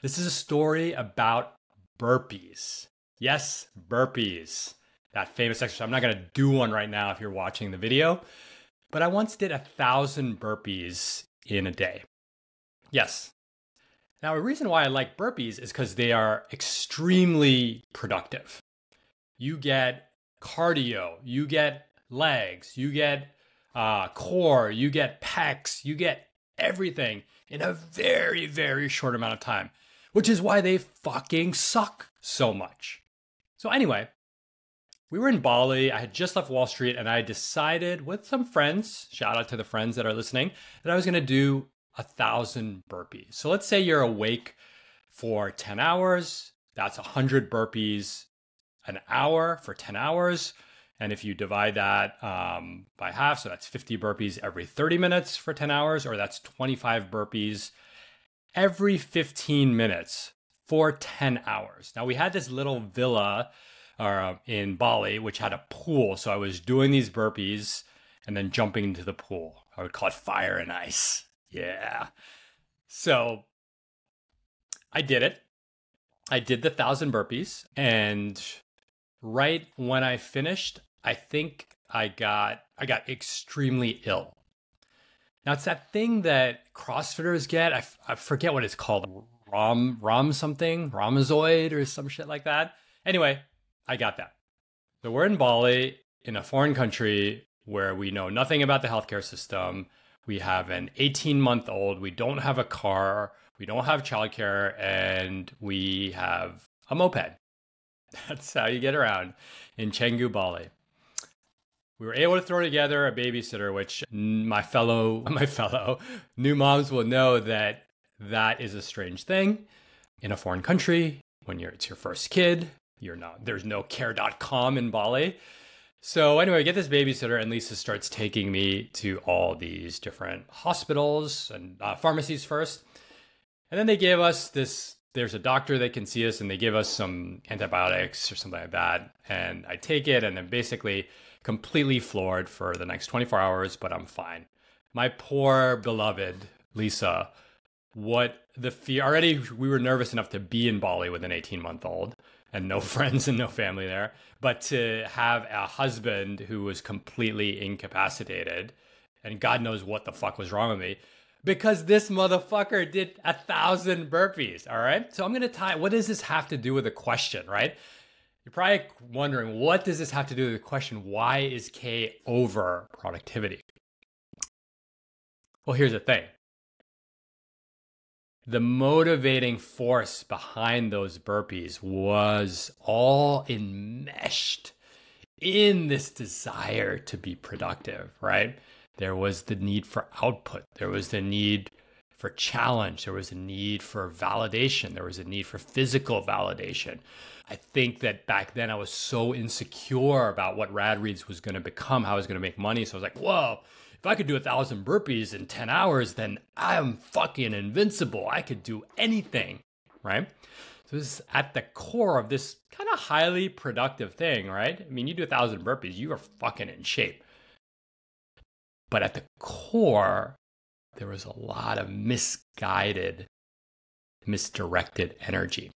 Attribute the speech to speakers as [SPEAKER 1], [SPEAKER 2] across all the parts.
[SPEAKER 1] This is a story about burpees. Yes, burpees. That famous exercise. I'm not going to do one right now if you're watching the video, but I once did 1,000 burpees in a day. Yes. Now, a reason why I like burpees is because they are extremely productive. You get cardio, you get legs, you get core, you get pecs, you get everything in a very, very short amount of time, which is why they fucking suck so much. So anyway, we were in Bali. I had just left Wall Street and I decided with some friends, shout out to the friends that are listening, that I was going to do 1,000 burpees. So let's say you're awake for 10 hours. That's 100 burpees an hour for 10 hours. And if you divide that by half, so that's 50 burpees every 30 minutes for 10 hours, or that's 25 burpees every 15 minutes for 10 hours. Now, we had this little villa in Bali, which had a pool. So I was doing these burpees and then jumping into the pool. I would call it fire and ice. Yeah. So I did it. I did the 1,000 burpees. And right when I finished, I think I got extremely ill. Now, it's that thing that CrossFitters get. I forget what it's called. Ramazoid or some shit like that. Anyway, I got that. So we're in Bali, in a foreign country where we know nothing about the healthcare system. We have an 18-month-old. We don't have a car. We don't have childcare. And we have a moped. That's how you get around in Canggu, Bali. We were able to throw together a babysitter, which my fellow new moms will know that is a strange thing in a foreign country. When it's your first kid, there's no care.com in Bali. So anyway, I get this babysitter and Lisa starts taking me to all these different hospitals and pharmacies first. And then they gave us there's a doctor that can see us and they give us some antibiotics or something like that. And I take it and then basically completely floored for the next 24 hours, but I'm fine. My poor beloved Lisa, already we were nervous enough to be in Bali with an 18-month-old and no friends and no family there, but to have a husband who was completely incapacitated and God knows what the fuck was wrong with me because this motherfucker did 1,000 burpees, all right? So I'm going to what does this have to do with the question, right? You're probably wondering, what does this have to do with the question, why is K over productivity? Well, here's the thing. The motivating force behind those burpees was all enmeshed in this desire to be productive, right? There was the need for output. There was the need for challenge. There was a need for validation. There was a need for physical validation. I think that back then I was so insecure about what Rad Reads was going to become, how I was going to make money. So I was like, whoa, if I could do 1,000 burpees in 10 hours, then I'm fucking invincible. I could do anything, right? So this is at the core of this kind of highly productive thing, right? I mean, you do 1,000 burpees, you are fucking in shape. But at the core, there was a lot of misguided, misdirected energy.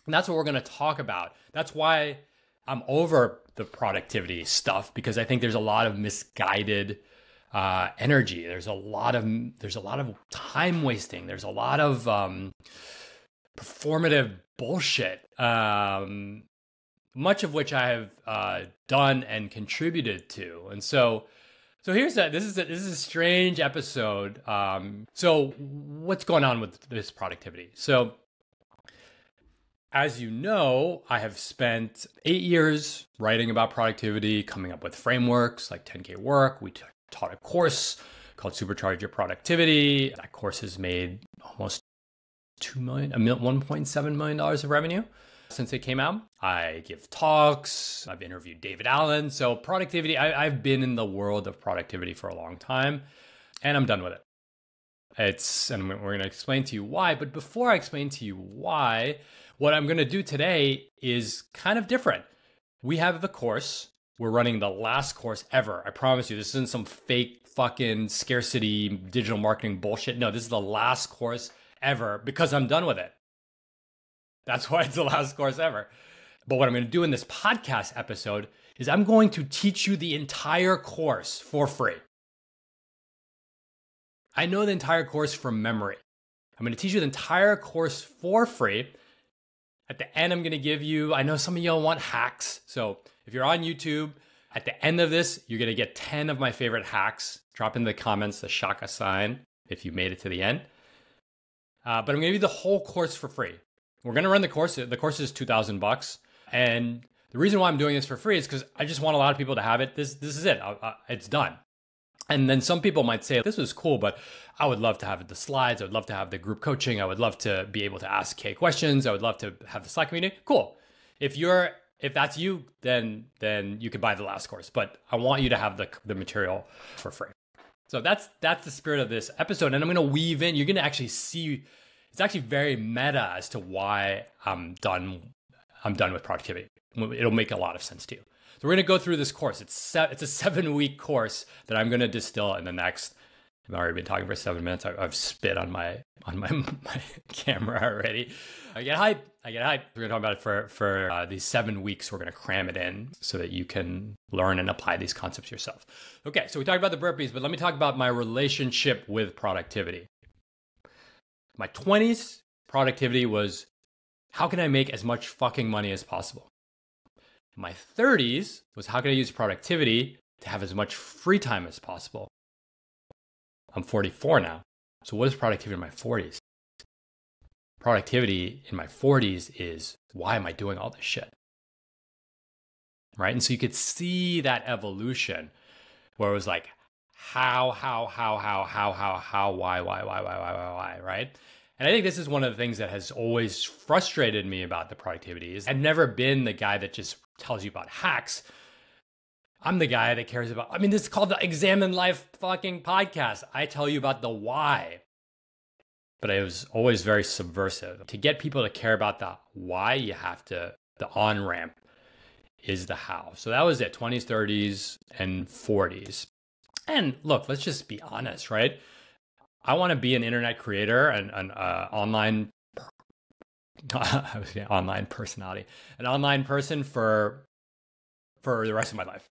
[SPEAKER 1] And that's what we're going to talk about. That's why I'm over the productivity stuff, because I think there's a lot of misguided energy. There's a lot of time wasting. There's a lot of performative bullshit, much of which I have done and contributed to. And so here's that. This is a strange episode. So what's going on with this productivity? So as you know, I have spent 8 years writing about productivity, coming up with frameworks like 10K Work. We taught a course called Supercharge Your Productivity. That course has made almost $1.7 million of revenue since it came out. I give talks. I've interviewed David Allen. So productivity, I've been in the world of productivity for a long time, and I'm done with it. And we're going to explain to you why. But before I explain to you why, what I'm going to do today is kind of different. We have the course. We're running the last course ever. I promise you, this isn't some fake fucking scarcity digital marketing bullshit. No, this is the last course ever because I'm done with it. That's why it's the last course ever. But what I'm going to do in this podcast episode is I'm going to teach you the entire course for free. I know the entire course from memory. I'm going to teach you the entire course for free. At the end, I'm going to give you, I know some of y'all want hacks. So if you're on YouTube, at the end of this, you're going to get 10 of my favorite hacks. Drop in the comments the shaka sign if you made it to the end. But I'm going to give you the whole course for free. We're going to run the course. The course is $2,000. And the reason why I'm doing this for free is because I just want a lot of people to have it. This is it. It's done. And then some people might say, this was cool, but I would love to have the slides. I would love to have the group coaching. I would love to be able to ask Kay questions. I would love to have the Slack community. Cool. If that's you, then you could buy the last course. But I want you to have the material for free. So that's the spirit of this episode. And I'm going to weave in. You're going to actually see. It's actually very meta as to why I'm done with productivity. It'll make a lot of sense to you. So we're going to go through this course. It's a 7-week course that I'm going to distill in the next. I've already been talking for 7 minutes. I've spit on my camera already. I get hype. We're going to talk about it for these 7 weeks. We're going to cram it in so that you can learn and apply these concepts yourself. Okay, so we talked about the burpees, but let me talk about my relationship with productivity. My 20s, productivity was, how can I make as much fucking money as possible? My 30s was, how can I use productivity to have as much free time as possible? I'm 44 now. So what is productivity in my 40s? Productivity in my 40s is, why am I doing all this shit? Right? And so you could see that evolution where it was like, how, why, right? And I think this is one of the things that has always frustrated me about the productivity is I've never been the guy that just tells you about hacks. I'm the guy that cares about, this is called the Examine Life fucking podcast. I tell you about the why. But it was always very subversive. To get people to care about the why, you have to, the on-ramp is the how. So that was it, 20s, 30s, and 40s. And look, let's just be honest, right? I want to be an internet creator and an online personality, an online person for the rest of my life.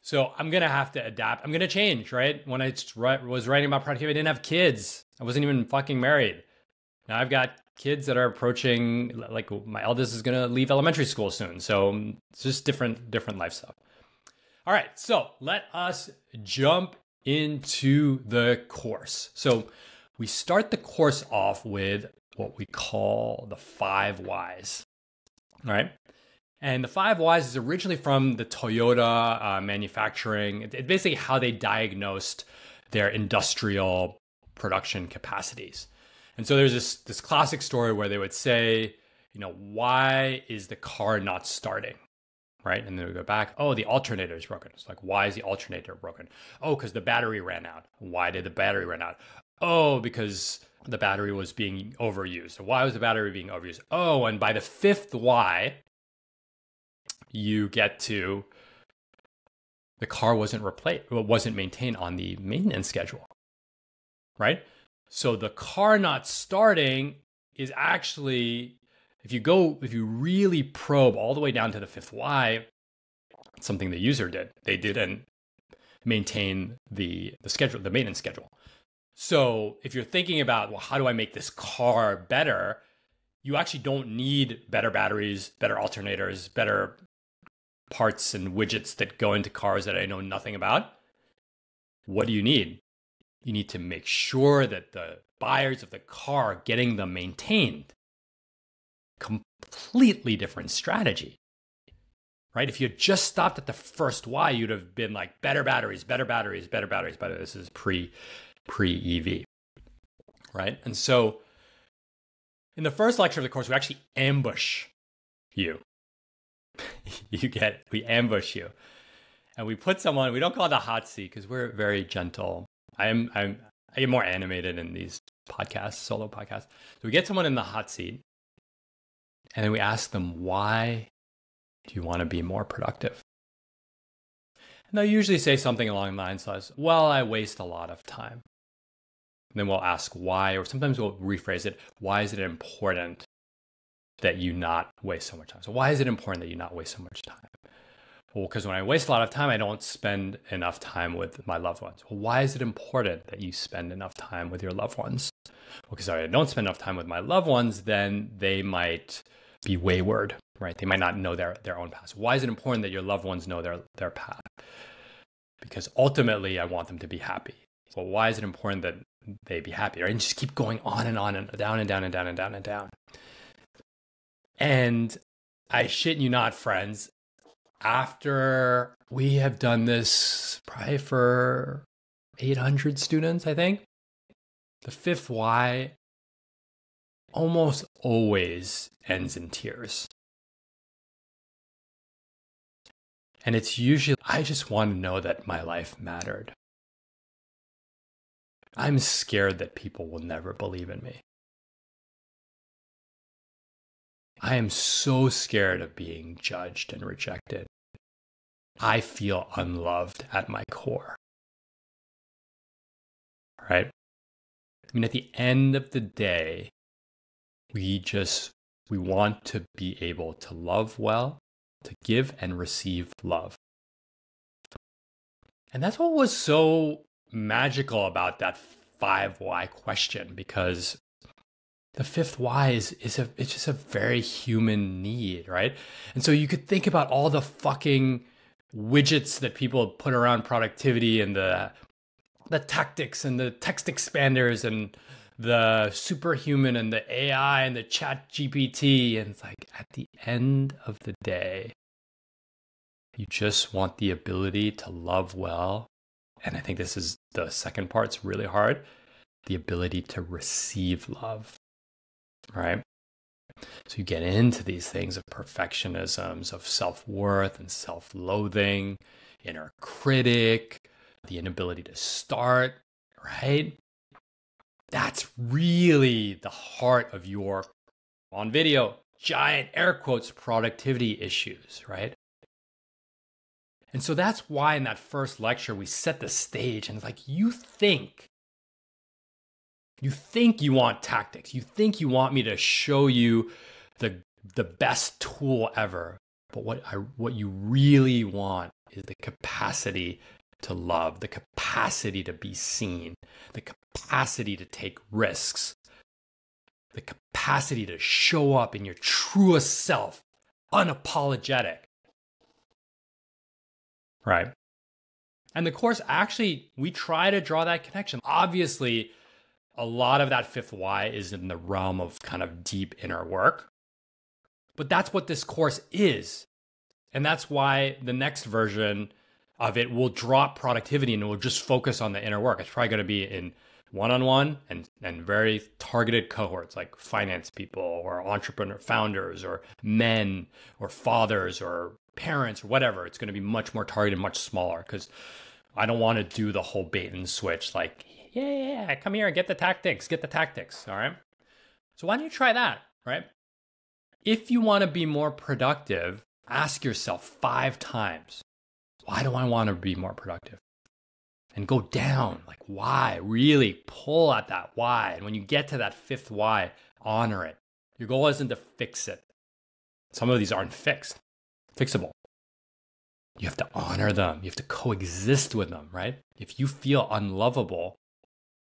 [SPEAKER 1] So I'm going to have to adapt. I'm going to change, right? When I was writing about productivity, I didn't have kids. I wasn't even fucking married. Now I've got kids that are approaching, like my eldest is going to leave elementary school soon. So it's just different life stuff. All right, so let us jump into the course. So we start the course off with what we call the 5 whys. All right. And the 5 whys is originally from the Toyota manufacturing. It's basically how they diagnosed their industrial production capacities. And so there's this classic story where they would say, why is the car not starting? Right? And then we go back, oh, the alternator is broken. It's like, why is the alternator broken? Oh, because the battery ran out. Why did the battery run out? Oh, because the battery was being overused. Why was the battery being overused? Oh, and by the 5th why, you get to the car wasn't maintained on the maintenance schedule, right? So the car not starting is actually, if you really probe all the way down to the 5th why, it's something the user did. They didn't maintain the schedule, the maintenance schedule. So if you're thinking about, well, how do I make this car better? You actually don't need better batteries, better alternators, better parts and widgets that go into cars that I know nothing about. What do you need? You need to make sure that the buyers of the car are getting them maintained. Completely different strategy, right? If you had just stopped at the 1st why, you'd have been like better batteries, better batteries, better batteries. By the way, this is pre-EV, right? And so in the first lecture of the course, we actually ambush you. We ambush you. And we put someone, we don't call it a hot seat because we're very gentle. I get more animated in these podcasts, solo podcasts. So we get someone in the hot seat and then we ask them, why do you want to be more productive? And they'll usually say something along the lines of, well, I waste a lot of time. And then we'll ask why, or sometimes we'll rephrase it. Why is it important that you not waste so much time? So why is it important that you not waste so much time? Well, because when I waste a lot of time, I don't spend enough time with my loved ones. Well, why is it important that you spend enough time with your loved ones? Well, because if I don't spend enough time with my loved ones, then they might be wayward, right? They might not know their own path. So why is it important that your loved ones know their path? Because ultimately, I want them to be happy. Well, why is it important that they be happy, right? And just keep going on and down and down and down and down and down. And I shit you not, friends, after we have done this probably for 800 students, I think, the fifth why almost always ends in tears. And it's usually, I just want to know that my life mattered. I'm scared that people will never believe in me. I am so scared of being judged and rejected. I feel unloved at my core. Right? I mean, at the end of the day, we want to be able to love well, to give and receive love. And that's what was so magical about that 5 why question, because the fifth why is it's just a very human need, right? And so you could think about all the fucking widgets that people put around productivity and the tactics and the text expanders and the superhuman and the AI and the chat GPT. And it's like, at the end of the day, you just want the ability to love well. And I think this is the second part's really hard. The ability to receive love, right? So you get into these things of perfectionisms, of self-worth and self-loathing, inner critic, the inability to start, right? That's really the heart of your, on video, giant air quotes, productivity issues, right? And so that's why in that first lecture, we set the stage and it's like, you think you want tactics. You think you want me to show you the best tool ever. But what you really want is the capacity to love, the capacity to be seen, the capacity to take risks, the capacity to show up in your truest self, unapologetic. Right? And the course, actually, we try to draw that connection. Obviously, a lot of that fifth why is in the realm of kind of deep inner work. But that's what this course is. And that's why the next version of it will drop productivity and it will just focus on the inner work. It's probably going to be in one-on-one and very targeted cohorts like finance people or entrepreneur founders or men or fathers or parents or whatever. It's going to be much more targeted, much smaller, because I don't want to do the whole bait and switch like, yeah, come here and get the tactics, all right? So why don't you try that, right? If you want to be more productive, ask yourself 5 times, why do I want to be more productive? And go down, like why? Really pull at that why. And when you get to that fifth why, honor it. Your goal isn't to fix it. Some of these aren't fixable. You have to honor them. You have to coexist with them, right? If you feel unlovable,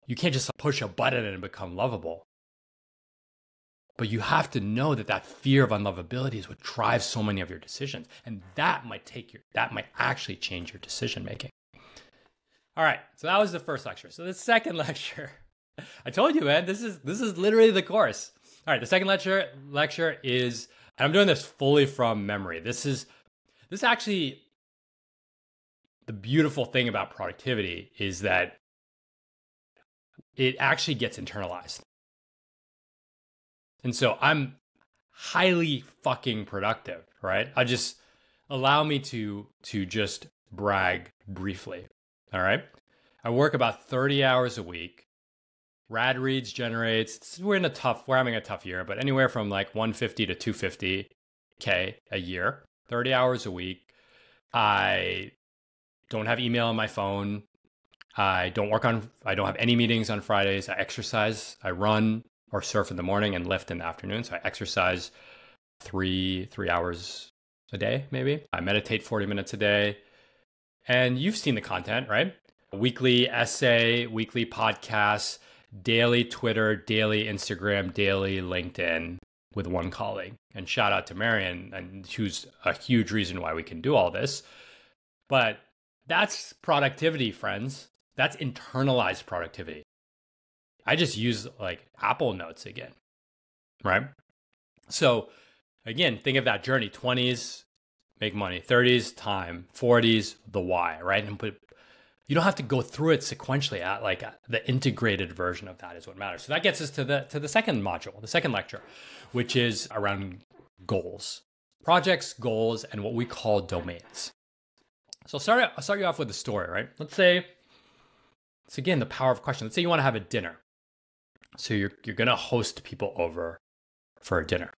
[SPEAKER 1] you can't just push a button and become lovable. But you have to know that fear of unlovability is what drives so many of your decisions. And that might actually change your decision making. All right, so that was the first lecture. So the second lecture, I told you, man, this is literally the course. All right, the second lecture is, and I'm doing this fully from memory. This is actually the beautiful thing about productivity is that it actually gets internalized. And so I'm highly fucking productive, right? Allow me to just brag briefly. All right. I work about 30 hours a week. Rad Reads generates, we're having a tough year, but anywhere from like 150 to 250K a year, 30 hours a week. I don't have email on my phone. I don't have any meetings on Fridays. I exercise, I run or surf in the morning and lift in the afternoon. So I exercise three hours a day, maybe. I meditate 40 minutes a day. And you've seen the content, right? Weekly essay, weekly podcasts, daily Twitter, daily Instagram, daily LinkedIn with one colleague. And shout out to Marion, and who's a huge reason why we can do all this. But that's productivity, friends. That's internalized productivity. I just use like Apple Notes again, right? So again, think of that journey. 20s, make money. 30s, time. 40s, the why, right? And you don't have to go through it sequentially. Like the integrated version of that is what matters. So that gets us to the second module, the second lecture, which is around goals, projects, goals, and what we call domains. So I'll start you off with a story, right? Let's say, it's again the power of question. Let's say you want to have a dinner. So you're going to host people over for a dinner.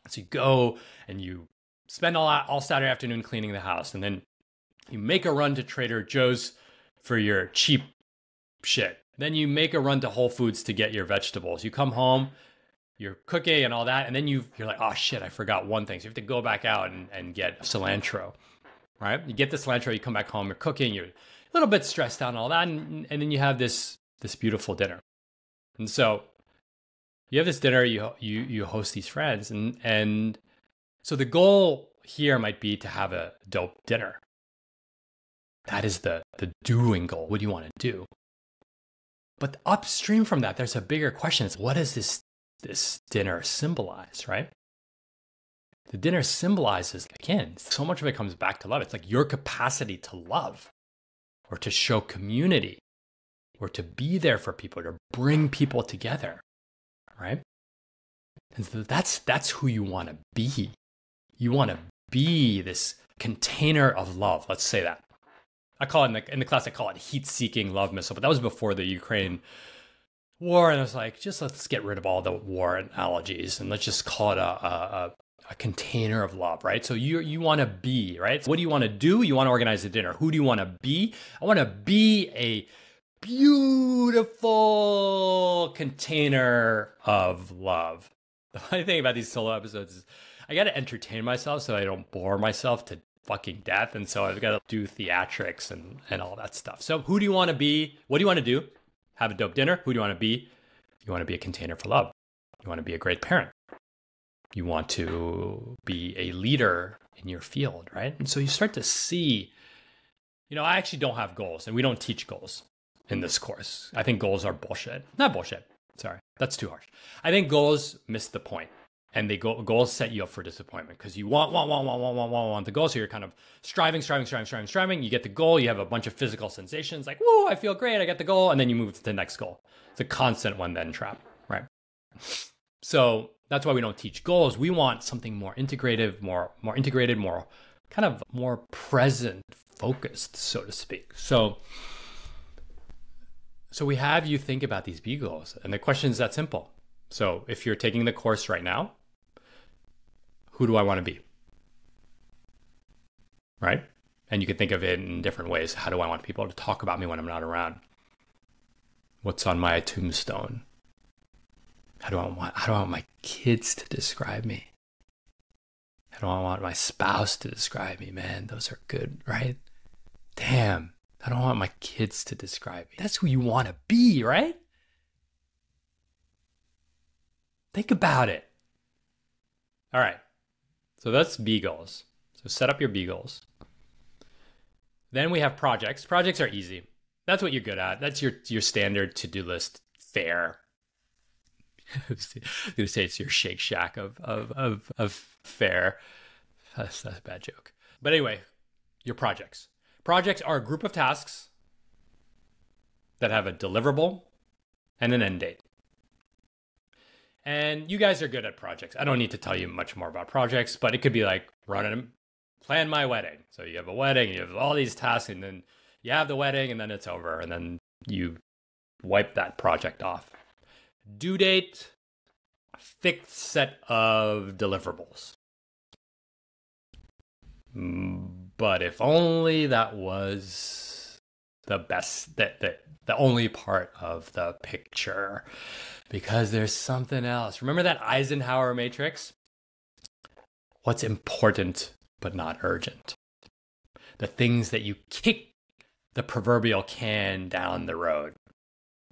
[SPEAKER 1] So you go and you spend all Saturday afternoon cleaning the house, and then you make a run to Trader Joe's for your cheap shit. Then you make a run to Whole Foods to get your vegetables. You come home, you're cooking and all that, and then you're like, oh shit, I forgot one thing. So you have to go back out and get cilantro, right? You get the cilantro, you come back home, you're cooking, you're a little bit stressed out and all that, and then you have this beautiful dinner. And so you have this dinner, you host these friends, and so the goal here might be to have a dope dinner. That is the doing goal. What do you want to do? But upstream from that, there's a bigger question. It's what does this dinner symbolize, right? The dinner symbolizes, again, so much of it comes back to love. It's like your capacity to love or to show community or to be there for people, to bring people together, right? And so that's who you want to be. You want to be this container of love. Let's say that. I call it in the class, I call it heat-seeking love missile, but that was before the Ukraine war. And I was like, just let's get rid of all the war analogies and let's just call it a container of love, right? So you want to be, right? So what do you want to do? You want to organize a dinner. Who do you want to be? I want to be a beautiful container of love. The funny thing about these solo episodes is I got to entertain myself so I don't bore myself to fucking death. And so I've got to do theatrics and all that stuff. So who do you want to be? What do you want to do? Have a dope dinner. Who do you want to be? You want to be a container for love. You want to be a great parent. You want to be a leader in your field, right? And so you start to see, I actually don't have goals, and we don't teach goals in this course. I think goals are bullshit. Not bullshit. Sorry, that's too harsh. I think goals miss the point. And goals set you up for disappointment because you want the goal. So you're kind of striving. You get the goal. You have a bunch of physical sensations like, whoa, I feel great. I get the goal. And then you move to the next goal. It's a constant one then trap, right? So that's why we don't teach goals. We want something more integrative, more integrated, more kind of more present focused, so to speak. So we have you think about these B goals. And the question is that simple. So if you're taking the course right now, who do I want to be? Right? And you can think of it in different ways. How do I want people to talk about me when I'm not around? What's on my tombstone? How do I want my kids to describe me? How do I want my spouse to describe me? Man, those are good, right? Damn, I don't want my kids to describe me. That's who you want to be, right? Think about it. All right. So that's B goals. So set up your B goals. Then we have projects. Projects are easy. That's what you're good at. That's your standard to-do list fare. I was going to say it's your Shake Shack of fare. That's a bad joke. But anyway, your projects. Projects are a group of tasks that have a deliverable and an end date. And you guys are good at projects. I don't need to tell you much more about projects, but it could be like plan my wedding. So you have a wedding, you have all these tasks, and then you have the wedding, and then it's over, and then you wipe that project off. Due date, fixed set of deliverables. But if only that was the best, the only part of the picture, because there's something else. Remember that Eisenhower matrix? What's important but not urgent? The things that you kick the proverbial can down the road.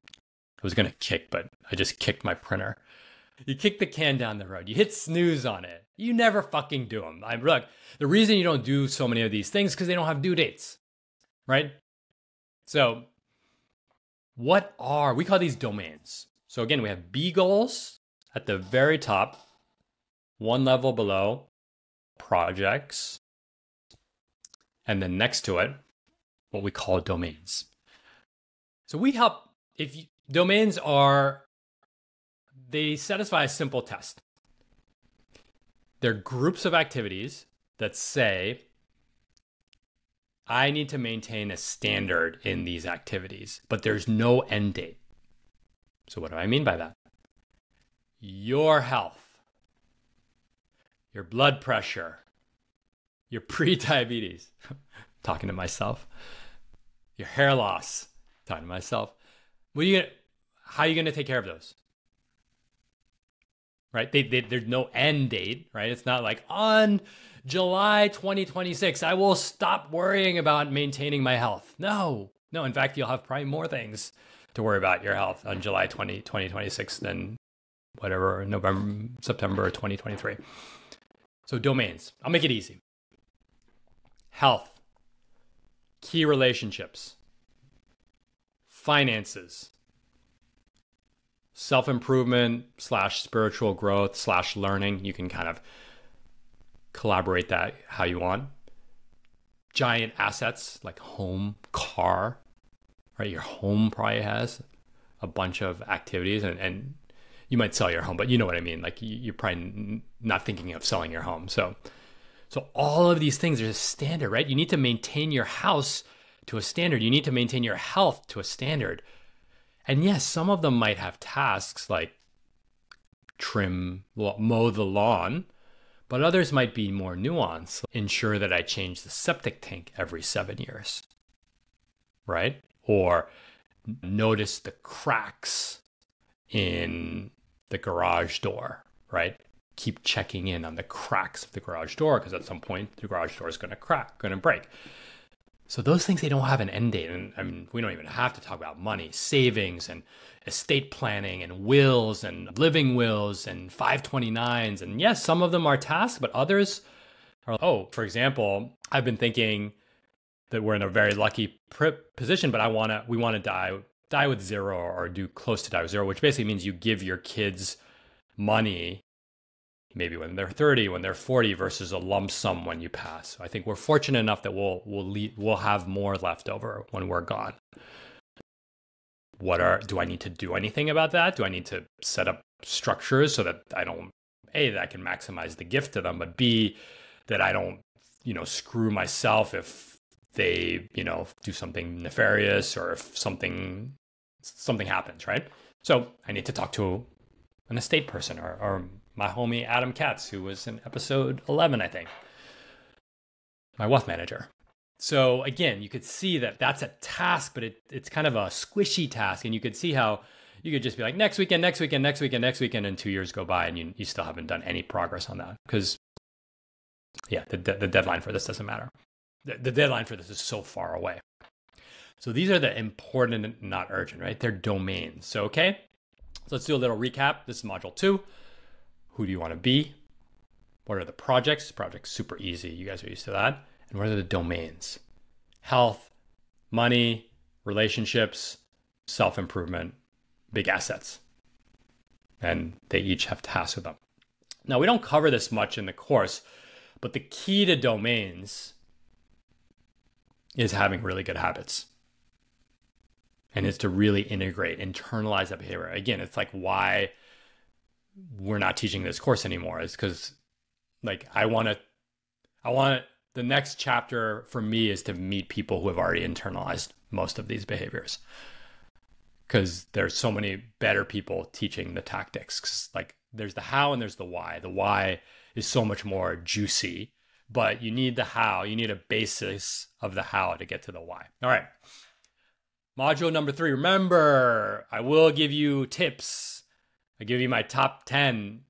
[SPEAKER 1] I was going to kick, but I just kicked my printer. You kick the can down the road. You hit snooze on it. You never fucking do them. Look, the reason you don't do so many of these things is because they don't have due dates, right? So we call these domains. So again, we have B goals at the very top, one level below, projects, and then next to it, what we call domains. So we help, domains they satisfy a simple test. They're groups of activities that say, I need to maintain a standard in these activities, but there's no end date. So what do I mean by that? Your health, your blood pressure, your pre-diabetes, talking to myself, your hair loss, talking to myself. How are you going to take care of those? Right? There's no end date, right? It's not like on July 2026, I will stop worrying about maintaining my health. No. In fact, you'll have probably more things to worry about your health on July 2026 than whatever, September 2023. So domains, I'll make it easy. Health, key relationships, finances, self-improvement / spiritual growth / learning. You can kind of collaborate that how you want. Giant assets like home, car, right? Your home probably has a bunch of activities, and you might sell your home, but you know what I mean? Like you're probably not thinking of selling your home. So all of these things are a standard, right? You need to maintain your house to a standard. You need to maintain your health to a standard. And yes, some of them might have tasks like mow the lawn, but others might be more nuanced. Ensure that I change the septic tank every 7 years, right? Or notice the cracks in the garage door, right? Keep checking in on the cracks of the garage door, because at some point the garage door is going to crack, going to break. So those things, they don't have an end date. And I mean, we don't even have to talk about money, savings and estate planning and wills and living wills and 529s. And yes, some of them are tasks, but others are, for example, I've been thinking that we're in a very lucky position, but we want to die with zero, or do close to die with zero, which basically means you give your kids money maybe when they're 30, when they're 40, versus a lump sum when you pass. So I think we're fortunate enough that we'll have more left over when we're gone. Do I need to do anything about that? Do I need to set up structures so that I don't, A, that I can maximize the gift to them, but B, that I don't, screw myself if they, do something nefarious, or if something happens, right? So I need to talk to an estate person, or my homie Adam Katz, who was in episode 11, I think, my wealth manager. So again, you could see that that's a task, but it's kind of a squishy task. And you could see how you could just be like, next weekend, and 2 years go by and you still haven't done any progress on that. Because the deadline for this doesn't matter. The deadline for this is so far away. So these are the important and not urgent, right? They're domains. So, okay, so let's do a little recap. This is module 2. Who do you want to be? What are the projects? Projects, super easy. You guys are used to that. And what are the domains? Health, money, relationships, self-improvement, big assets. And they each have tasks with them. Now, we don't cover this much in the course, but the key to domains is having really good habits. And it's to really internalize that behavior. Again, it's like why we're not teaching this course anymore, is because I want the next chapter for me is to meet people who have already internalized most of these behaviors, because there's so many better people teaching the tactics. There's the how and there's the why. The why is so much more juicy, but you need the how. You need a basis of the how to get to the why. All right. Module number 3. Remember, I will give you tips. I give you my top 10.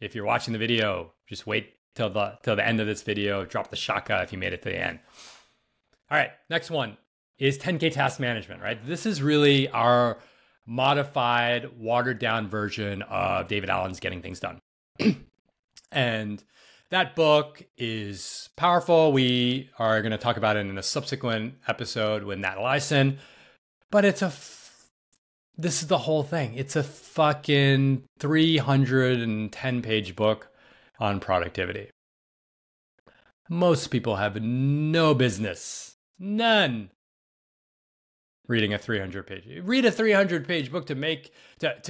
[SPEAKER 1] If you're watching the video, just wait till the end of this video. Drop the shaka if you made it to the end. All right, next one is 10K task management, right? This is really our modified, watered down version of David Allen's Getting Things Done. And that book is powerful. We are going to talk about it in a subsequent episode with Nat Lyson. But this is the whole thing. It's a fucking 310-page book on productivity. Most people have no business, none, reading a 300-page. Read a 300-page book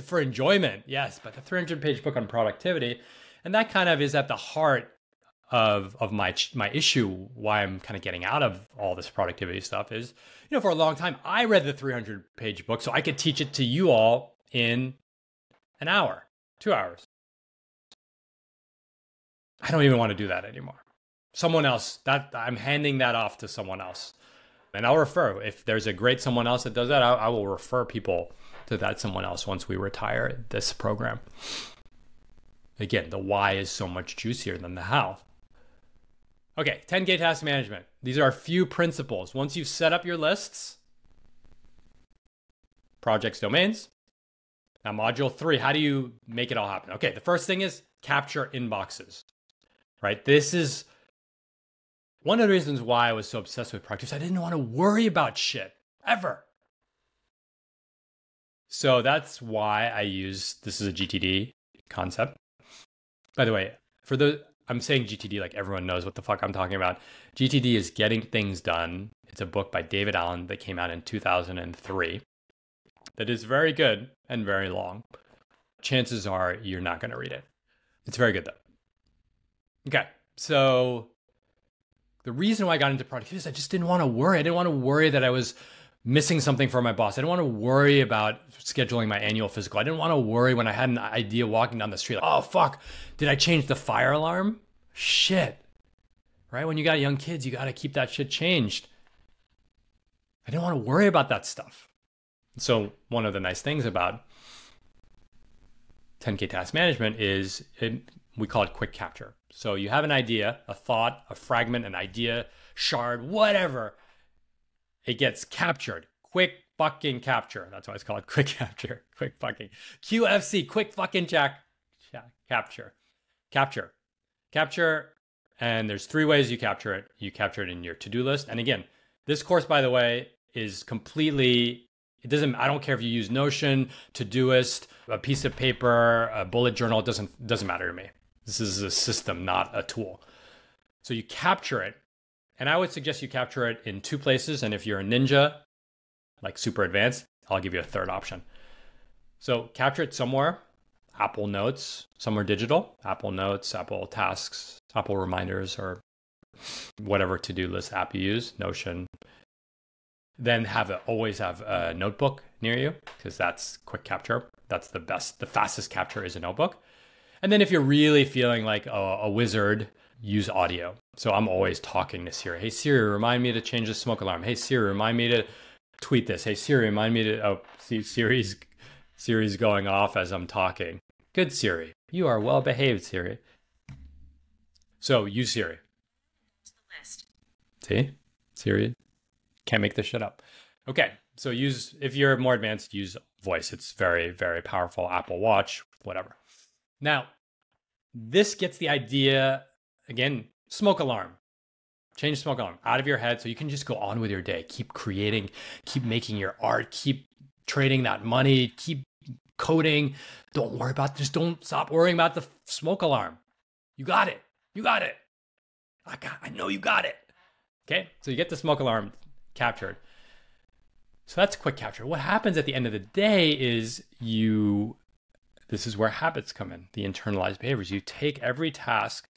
[SPEAKER 1] for enjoyment, yes, but a 300-page book on productivity. And that kind of is at the heart of my issue, why I'm kind of getting out of all this productivity stuff is, for a long time, I read the 300-page book so I could teach it to you all in an hour, 2 hours. I don't even want to do that anymore. Someone else, I'm handing that off to someone else. And I'll refer, if there's a great someone else that does that, I will refer people to that someone else once we retire this program. Again, the why is so much juicier than the how. Okay, 10K task management. These are a few principles. Once you've set up your lists, projects, domains. Now, module 3, how do you make it all happen? Okay, the first thing is capture inboxes, right? This is one of the reasons why I was so obsessed with productivity. I didn't want to worry about shit, ever. So that's why this is a GTD concept. By the way, I'm saying GTD like everyone knows what the fuck I'm talking about. GTD is Getting Things Done. It's a book by David Allen that came out in 2003 that is very good and very long. Chances are you're not going to read it. It's very good though. Okay, so the reason why I got into productivity is I just didn't want to worry. I didn't want to worry that I was missing something for my boss. I didn't want to worry about scheduling my annual physical. I didn't want to worry when I had an idea walking down the street. Like, oh, fuck, did I change the fire alarm? Shit. Right? When you got young kids, you got to keep that shit changed. I didn't want to worry about that stuff. So one of the nice things about 10K task management is we call it quick capture. So you have an idea, a thought, a fragment, an idea, shard, whatever. It gets captured. Quick fucking capture. That's why it's called quick capture. Quick fucking QFC. Quick fucking capture. Capture. And there's 3 ways you capture it. You capture it in your to-do list. And again, this course, by the way, is completely, I don't care if you use Notion, Todoist, a piece of paper, a bullet journal. It doesn't matter to me. This is a system, not a tool. So you capture it. And I would suggest you capture it in 2 places. And if you're a ninja, like super advanced, I'll give you a third option. So capture it somewhere, Apple Notes, somewhere digital, Apple Notes, Apple Tasks, Apple Reminders, or whatever to-do list app you use, Notion. Then always have a notebook near you, because that's quick capture. That's the best. The fastest capture is a notebook. And then if you're really feeling like a wizard, use audio. So I'm always talking to Siri. Hey, Siri, remind me to change the smoke alarm. Hey, Siri, remind me to tweet this. Hey, Siri, remind me to... Oh, see, Siri's going off as I'm talking. Good, Siri. You are well behaved, Siri. So use Siri. See? Siri can't make this shit up. Okay, so if you're more advanced, use voice. It's very, very powerful. Apple Watch, whatever. Now, this gets the idea, again, smoke alarm. Change smoke alarm out of your head so you can just go on with your day. Keep creating, keep making your art, keep trading that money, keep coding. Don't stop worrying about the smoke alarm. You got it. I know you got it. Okay, so you get the smoke alarm captured. So that's quick capture. What happens at the end of the day is this is where habits come in, the internalized behaviors. You take every task,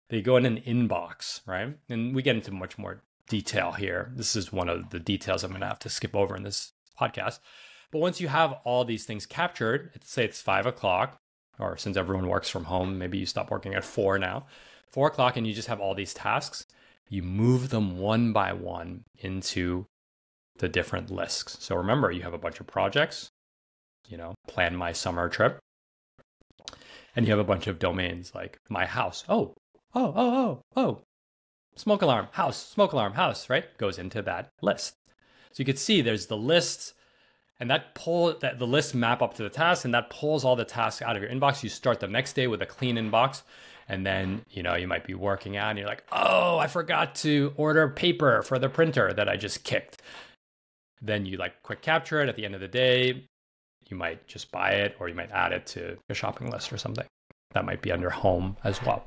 [SPEAKER 1] they go in an inbox, right? And we get into much more detail here. This is one of the details I'm going to have to skip over in this podcast. But once you have all these things captured, say it's 5 o'clock, or since everyone works from home, maybe you stop working at 4 now, 4 o'clock, and you just have all these tasks, you move them one by one into the different lists. So remember, you have a bunch of projects, plan my summer trip. And you have a bunch of domains like my house. Oh, smoke alarm, house, right? Goes into that list. So you can see there's the lists, and the lists map up to the tasks, and that pulls all the tasks out of your inbox. You start the next day with a clean inbox, and then you might be working out, and you're like, oh, I forgot to order paper for the printer that I just kicked. Then you quick capture it at the end of the day. You might just buy it, or you might add it to your shopping list or something. That might be under home as well.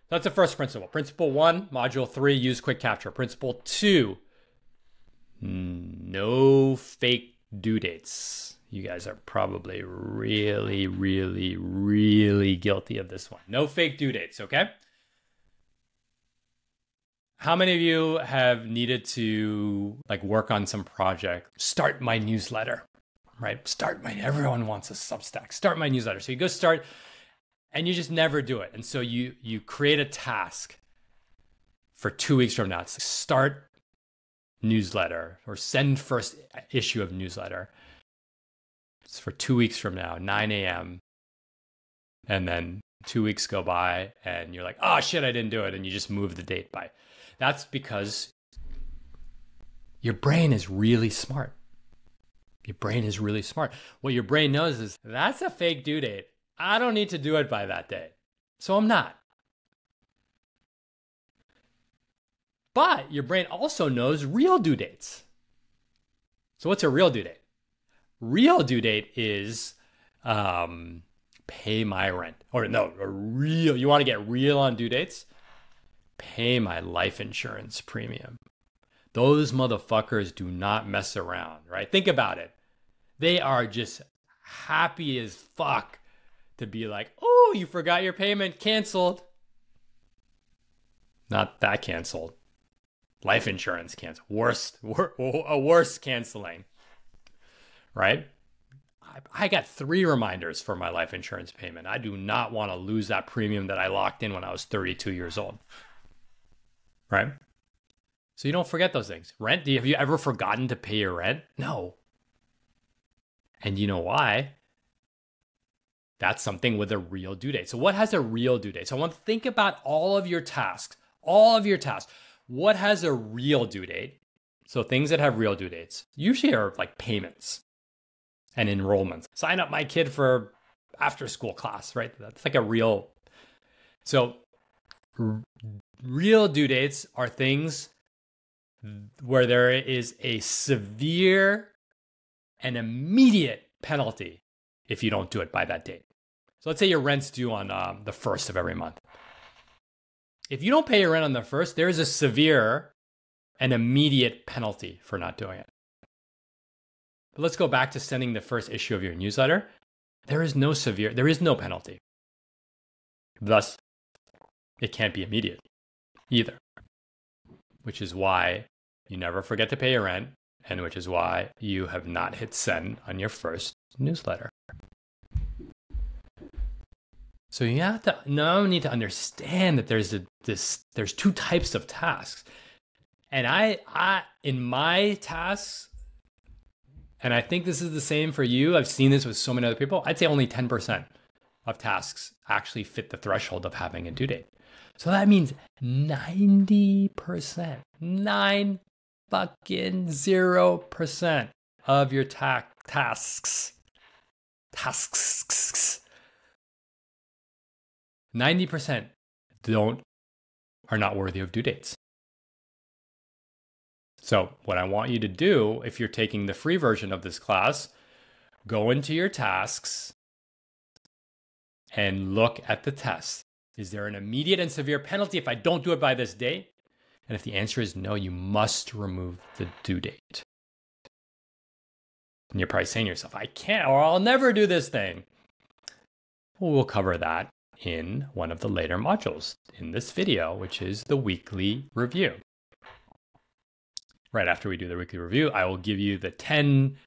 [SPEAKER 1] That's the first principle. Principle 1, module 3, use quick capture. Principle 2, no fake due dates. You guys are probably really, really, really guilty of this one. No fake due dates, okay? How many of you have needed to work on some project? Start my newsletter, right? Everyone wants a Substack. Start my newsletter. So you go start, and you just never do it. And so you create a task for 2 weeks from now. It's start newsletter or send first issue of newsletter. It's for 2 weeks from now, 9 a.m. And then 2 weeks go by and you're like, oh shit, I didn't do it. And you just move the date by. That's because your brain is really smart. Your brain is really smart. What your brain knows is that's a fake due date. I don't need to do it by that day. So I'm not. But your brain also knows real due dates. So what's a real due date? Real due date is pay my rent. Or no, you want to get real on due dates? Pay my life insurance premium. Those motherfuckers do not mess around, right? Think about it. They are just happy as fuck to be like, oh, you forgot your payment, canceled. Not that canceled. Life insurance canceled. Worse canceling, right? I got 3 reminders for my life insurance payment. I do not want to lose that premium that I locked in when I was 32 years old, right? So you don't forget those things. Rent, have you ever forgotten to pay your rent? No. And you know why? That's something with a real due date. So what has a real due date? So I want to think about all of your tasks. What has a real due date? So things that have real due dates usually are like payments and enrollments. Sign up my kid for after school class, right? That's like a real. So real due dates are things where there is a severe and immediate penalty if you don't do it by that date. So let's say your rent's due on the 1st of every month. If you don't pay your rent on the 1st, there is a severe and immediate penalty for not doing it. But let's go back to sending the first issue of your newsletter. There is no penalty. Thus, it can't be immediate either, which is why you never forget to pay your rent, and which is why you have not hit send on your first newsletter. So you have to now need to understand that there's 2 types of tasks. And I in my tasks, and I think this is the same for you, I've seen this with so many other people, I'd say only 10% of tasks actually fit the threshold of having a due date. So that means 90%, 0% of your tasks 90% are not worthy of due dates. So what I want you to do, if you're taking the free version of this class, go into your tasks and look at the test. Is there an immediate and severe penalty if I don't do it by this date? And if the answer is no, you must remove the due date. And you're probably saying to yourself, I can't, or I'll never do this thing. Well, we'll cover that in one of the later modules in this video, which is the weekly review. Right after we do the weekly review, I will give you the 10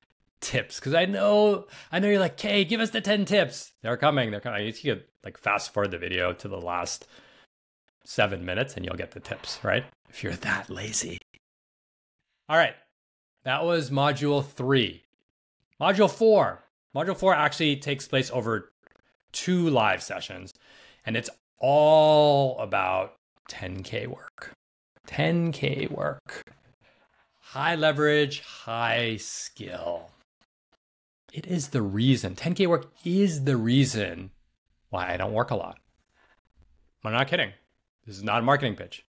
[SPEAKER 1] tips, because I know you're like, "Hey, give us the 10 tips." They're coming. You could fast forward the video to the last 7 minutes and you'll get the tips, right? If you're that lazy. All right. That was module 3. Module 4. Module 4 actually takes place over 2 live sessions, and it's all about 10K work. 10K work. High leverage, high skill. It is the reason. 10K work is the reason why I don't work a lot. I'm not kidding. This is not a marketing pitch.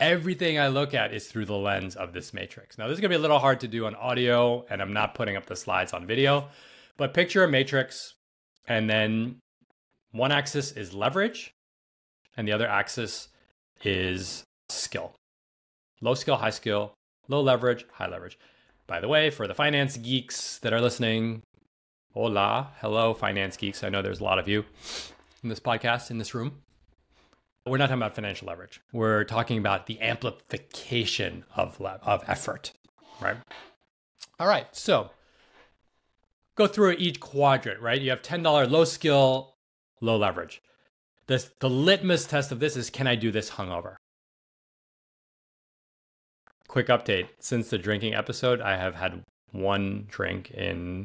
[SPEAKER 1] Everything I look at is through the lens of this matrix. Now, this is going to be a little hard to do on audio, and I'm not putting up the slides on video, but picture a matrix, and then one axis is leverage, and the other axis is skill. Low skill, high skill, low leverage, high leverage. By the way, for the finance geeks that are listening, hola, hello, finance geeks. I know there's a lot of you in this podcast, in this room. We're not talking about financial leverage. We're talking about the amplification of effort, right? All right, so go through each quadrant, right? You have $10 low skill, low leverage. The litmus test of this is, can I do this hungover? Quick update. Since the drinking episode, I have had 1 drink in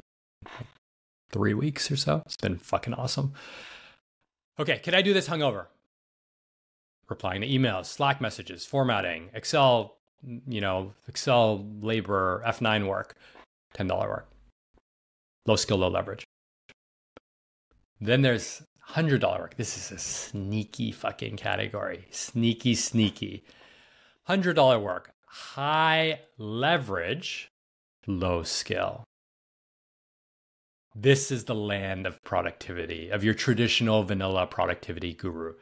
[SPEAKER 1] 3 weeks or so. It's been fucking awesome. Okay, can I do this hungover? Replying to emails, Slack messages, formatting, Excel labor, F9 work, $10 work. Low skill, low leverage. Then there's $100 work. This is a sneaky fucking category. Sneaky. $100 work. High leverage, low skill. This is the land of productivity, of your traditional vanilla productivity guru.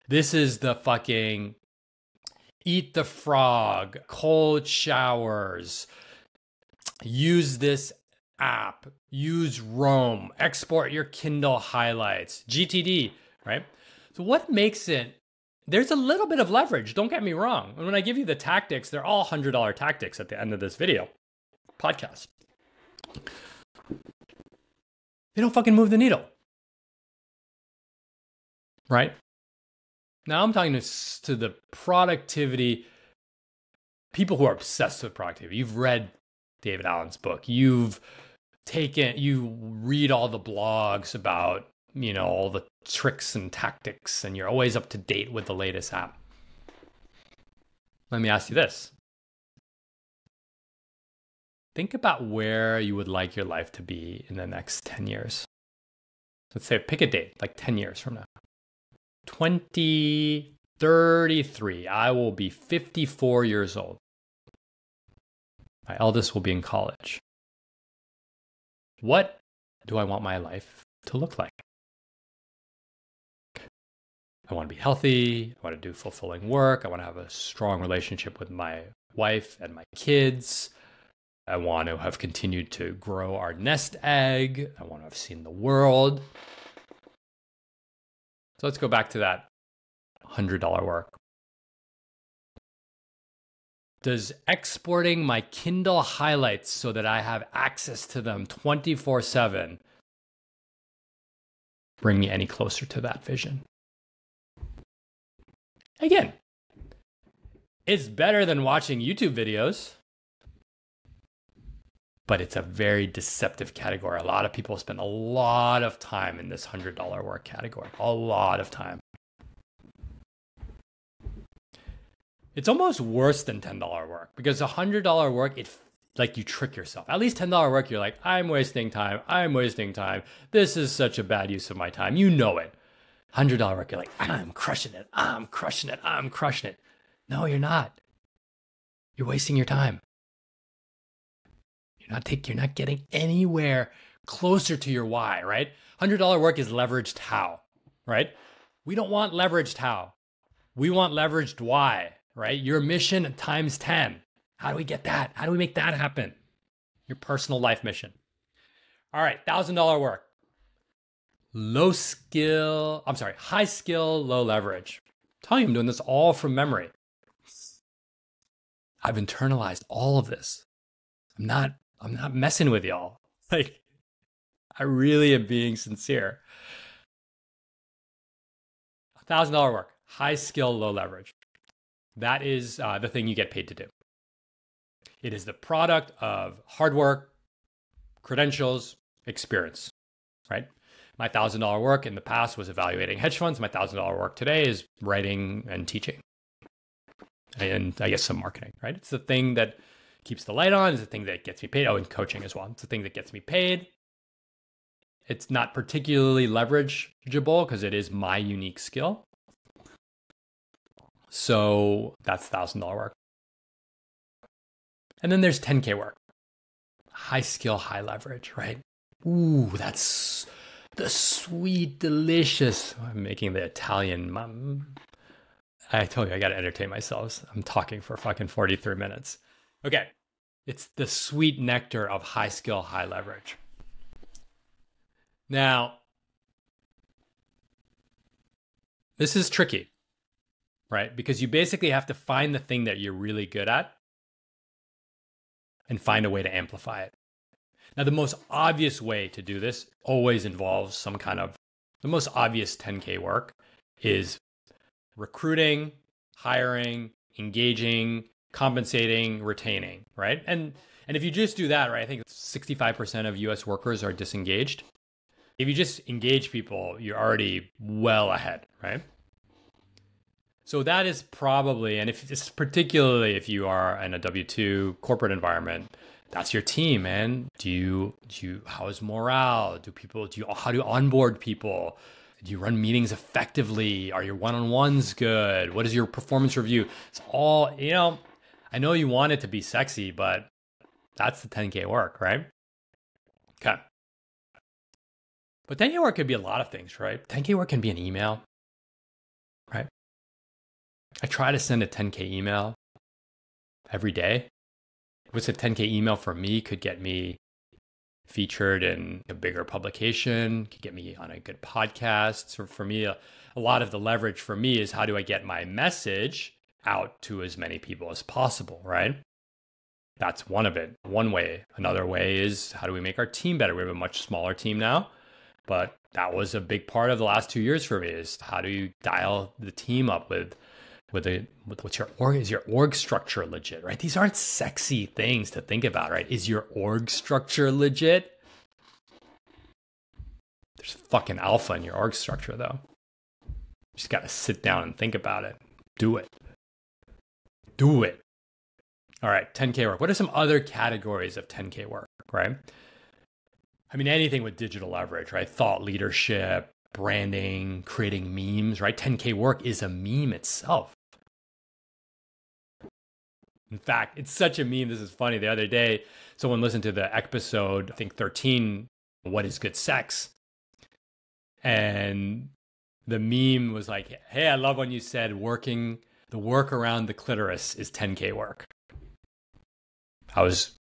[SPEAKER 1] This is the fucking eat the frog, cold showers, use this app, use Roam, export your Kindle highlights, GTD, right? So what makes it, there's a little bit of leverage, don't get me wrong. And when I give you the tactics, they're all $100 tactics at the end of this video, podcast. They don't fucking move the needle, right? Now I'm talking to the productivity, people who are obsessed with productivity. You've read David Allen's book. You read all the blogs about, all the tricks and tactics, and you're always up to date with the latest app. Let me ask you this. Think about where you would like your life to be in the next 10 years. Let's say, pick a date, like 10 years from now. 2033, I will be 54 years old. My eldest will be in college. What do I want my life to look like? I want to be healthy. I want to do fulfilling work. I want to have a strong relationship with my wife and my kids. I want to have continued to grow our nest egg. I want to have seen the world. So let's go back to that $100 work. Does exporting my Kindle highlights so that I have access to them 24/7 bring me any closer to that vision? Again, it's better than watching YouTube videos, but it's a very deceptive category. A lot of people spend a lot of time in this $100 work category, a lot of time. It's almost worse than $10 work, because $100 work, like you trick yourself. At least $10 work, you're like, I'm wasting time. This is such a bad use of my time. You know it. $100 work, you're like, I'm crushing it. No, you're not. You're wasting your time. You're not getting anywhere closer to your why, right? $100 work is leveraged how, right? We don't want leveraged how. We want leveraged why, right? Your mission times 10. How do we get that? How do we make that happen? Your personal life mission. All right, $1,000 work. High skill, low leverage. I'm telling you, I'm doing this all from memory. I've internalized all of this. I'm not messing with y'all. Like, I really am being sincere. $1,000 work, high skill, low leverage. That is the thing you get paid to do. It is the product of hard work, credentials, experience, right? My $1,000 work in the past was evaluating hedge funds. My $1,000 work today is writing and teaching, and I guess some marketing, right? It's the thing that keeps the light on. It's the thing that gets me paid. Oh, and coaching as well. It's the thing that gets me paid. It's not particularly leverageable because it is my unique skill. So that's $1,000 work. And then there's 10K work. High skill, high leverage, right? Ooh, that's the sweet, delicious. I'm making the Italian mom. I told you I got to entertain myself. I'm talking for fucking 43 minutes. Okay. It's the sweet nectar of high skill, high leverage. Now, this is tricky, right? Because you basically have to find the thing that you're really good at and find a way to amplify it. Now, the most obvious way to do this always involves the most obvious 10K work is recruiting, hiring, engaging, compensating, retaining, right? And if you just do that, right, I think 65% of US workers are disengaged. If you just engage people, you're already well ahead, right? So that is probably, and if it's particularly if you are in a W-2 corporate environment, that's your team, man. How is morale? How do you onboard people? Do you run meetings effectively? Are your one-on-ones good? What is your performance review? It's all, I know you want it to be sexy, but that's the 10K work, right? Okay. But 10K work could be a lot of things, right? 10K work can be an email, right? I try to send a 10K email every day. What's a 10K email for me could get me featured in a bigger publication, could get me on a good podcast. So for me, a lot of the leverage for me is how do I get my message out to as many people as possible, right? That's one of it, one way. Another way is how do we make our team better? We have a much smaller team now, but that was a big part of the last 2 years for me is how do you dial the is your org structure legit, right? These aren't sexy things to think about, right? Is your org structure legit? There's fucking alpha in your org structure though. You just got to sit down and think about it. Do it. All right, 10K work. What are some other categories of 10K work, right? I mean, anything with digital leverage, right? Thought leadership, branding, creating memes, right? 10K work is a meme itself. In fact, it's such a meme. This is funny. The other day, someone listened to the episode, I think 13, What is Good Sex? And the meme was like, hey, I love when you said the work around the clitoris is 10K work. I was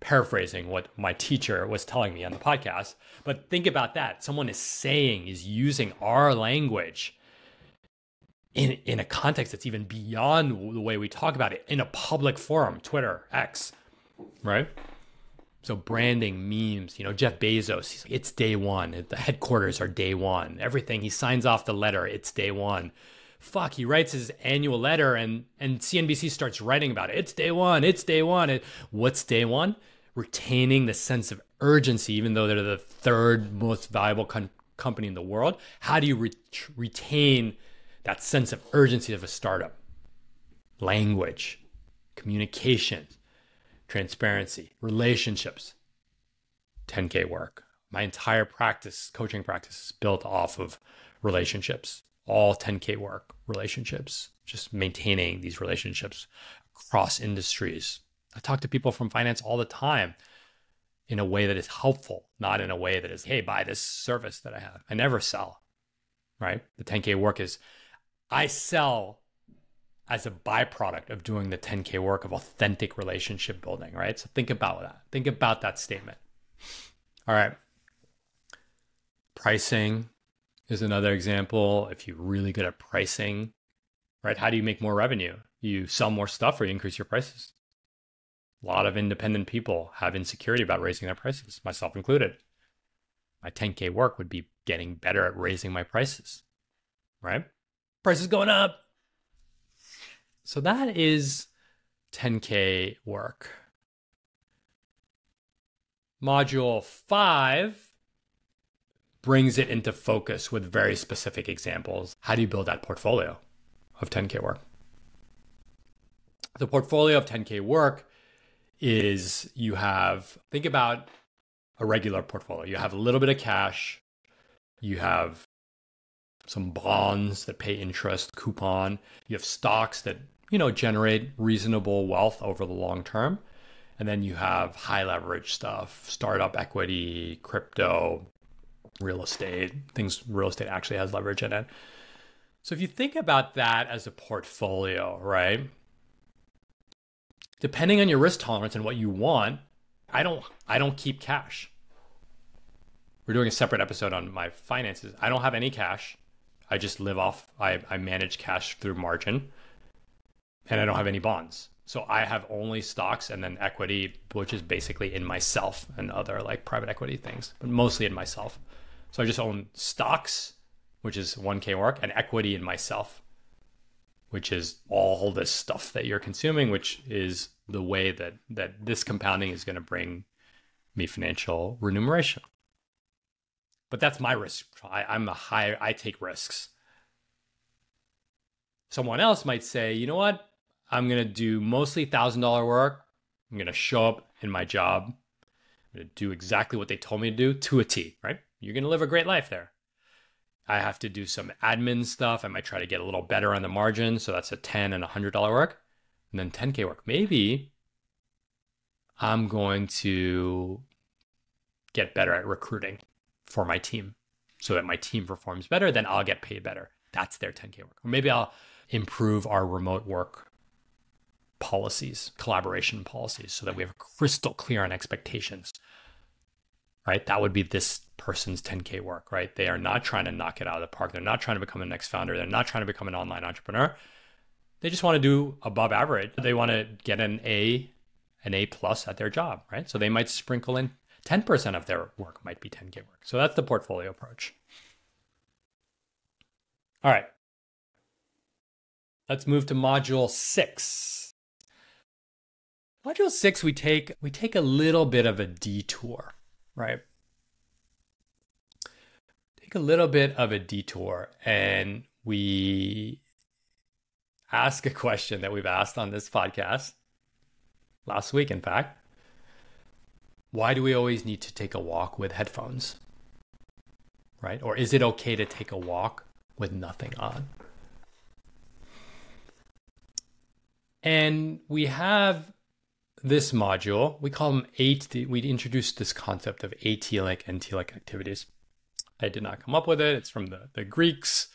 [SPEAKER 1] paraphrasing what my teacher was telling me on the podcast. But think about that. Someone is using our language in a context that's even beyond the way we talk about it in a public forum, Twitter, X, right? So branding, memes, Jeff Bezos, he's like, it's day one. The headquarters are day one. Everything, he signs off the letter, it's day one. Fuck, he writes his annual letter and CNBC starts writing about it. It's day one. What's day one? Retaining the sense of urgency, even though they're the third most valuable company in the world. How do you retain that sense of urgency of a startup? Language, communication, transparency, relationships. 10K work. My entire coaching practice is built off of relationships. All 10K work, relationships, just maintaining these relationships across industries. I talk to people from finance all the time in a way that is helpful, not in a way that is, hey, buy this service that I have. I never sell, right? The 10K work is, I sell as a byproduct of doing the 10K work of authentic relationship building, right? So think about that. Think about that statement. All right. Pricing is another example. If you're really good at pricing, right? How do you make more revenue? You sell more stuff or you increase your prices. A lot of independent people have insecurity about raising their prices, myself included. My 10K work would be getting better at raising my prices, right? Prices going up. So that is 10K work. Module 5 brings it into focus with very specific examples. How do you build that portfolio of 10K work? The portfolio of 10K work is think about a regular portfolio. You have a little bit of cash. You have some bonds that pay interest, coupon. You have stocks that, generate reasonable wealth over the long term. And then you have high leverage stuff, startup equity, crypto, real estate, things real estate actually has leverage in it. So if you think about that as a portfolio, right? Depending on your risk tolerance and what you want, I don't keep cash. We're doing a separate episode on my finances. I don't have any cash. I just live off, I manage cash through margin, and I don't have any bonds. So I have only stocks and then equity, which is basically in myself and other like private equity things, but mostly in myself. So I just own stocks, which is 1K work, and equity in myself, which is all this stuff that you're consuming, which is the way that this compounding is going to bring me financial remuneration. But that's my risk. I take risks. Someone else might say, you know what? I'm going to do mostly $1,000 work. I'm going to show up in my job. I'm going to do exactly what they told me to do to a T, right? You're going to live a great life there. I have to do some admin stuff. I might try to get a little better on the margin. So that's a $10 and $100 work. And then 10K work. Maybe I'm going to get better at recruiting for my team so that my team performs better. Then I'll get paid better. That's their 10K work. Or maybe I'll improve our remote work policies, collaboration policies, so that we have crystal clear on expectations, right? That would be this person's 10K work, right? They are not trying to knock it out of the park. They're not trying to become the next founder. They're not trying to become an online entrepreneur. They just want to do above average. They want to get an A plus at their job, right? So they might sprinkle in 10% of their work might be 10K work. So that's the portfolio approach. All right. Let's move to module 6. Module 6, we take a little bit of a detour, right? Take a little bit of a detour and we ask a question that we've asked on this podcast last week, in fact. Why do we always need to take a walk with headphones, right? Or is it okay to take a walk with nothing on? And we have this module, we call them we introduced this concept of atelic and telic activities. I did not come up with it. It's from the Greeks,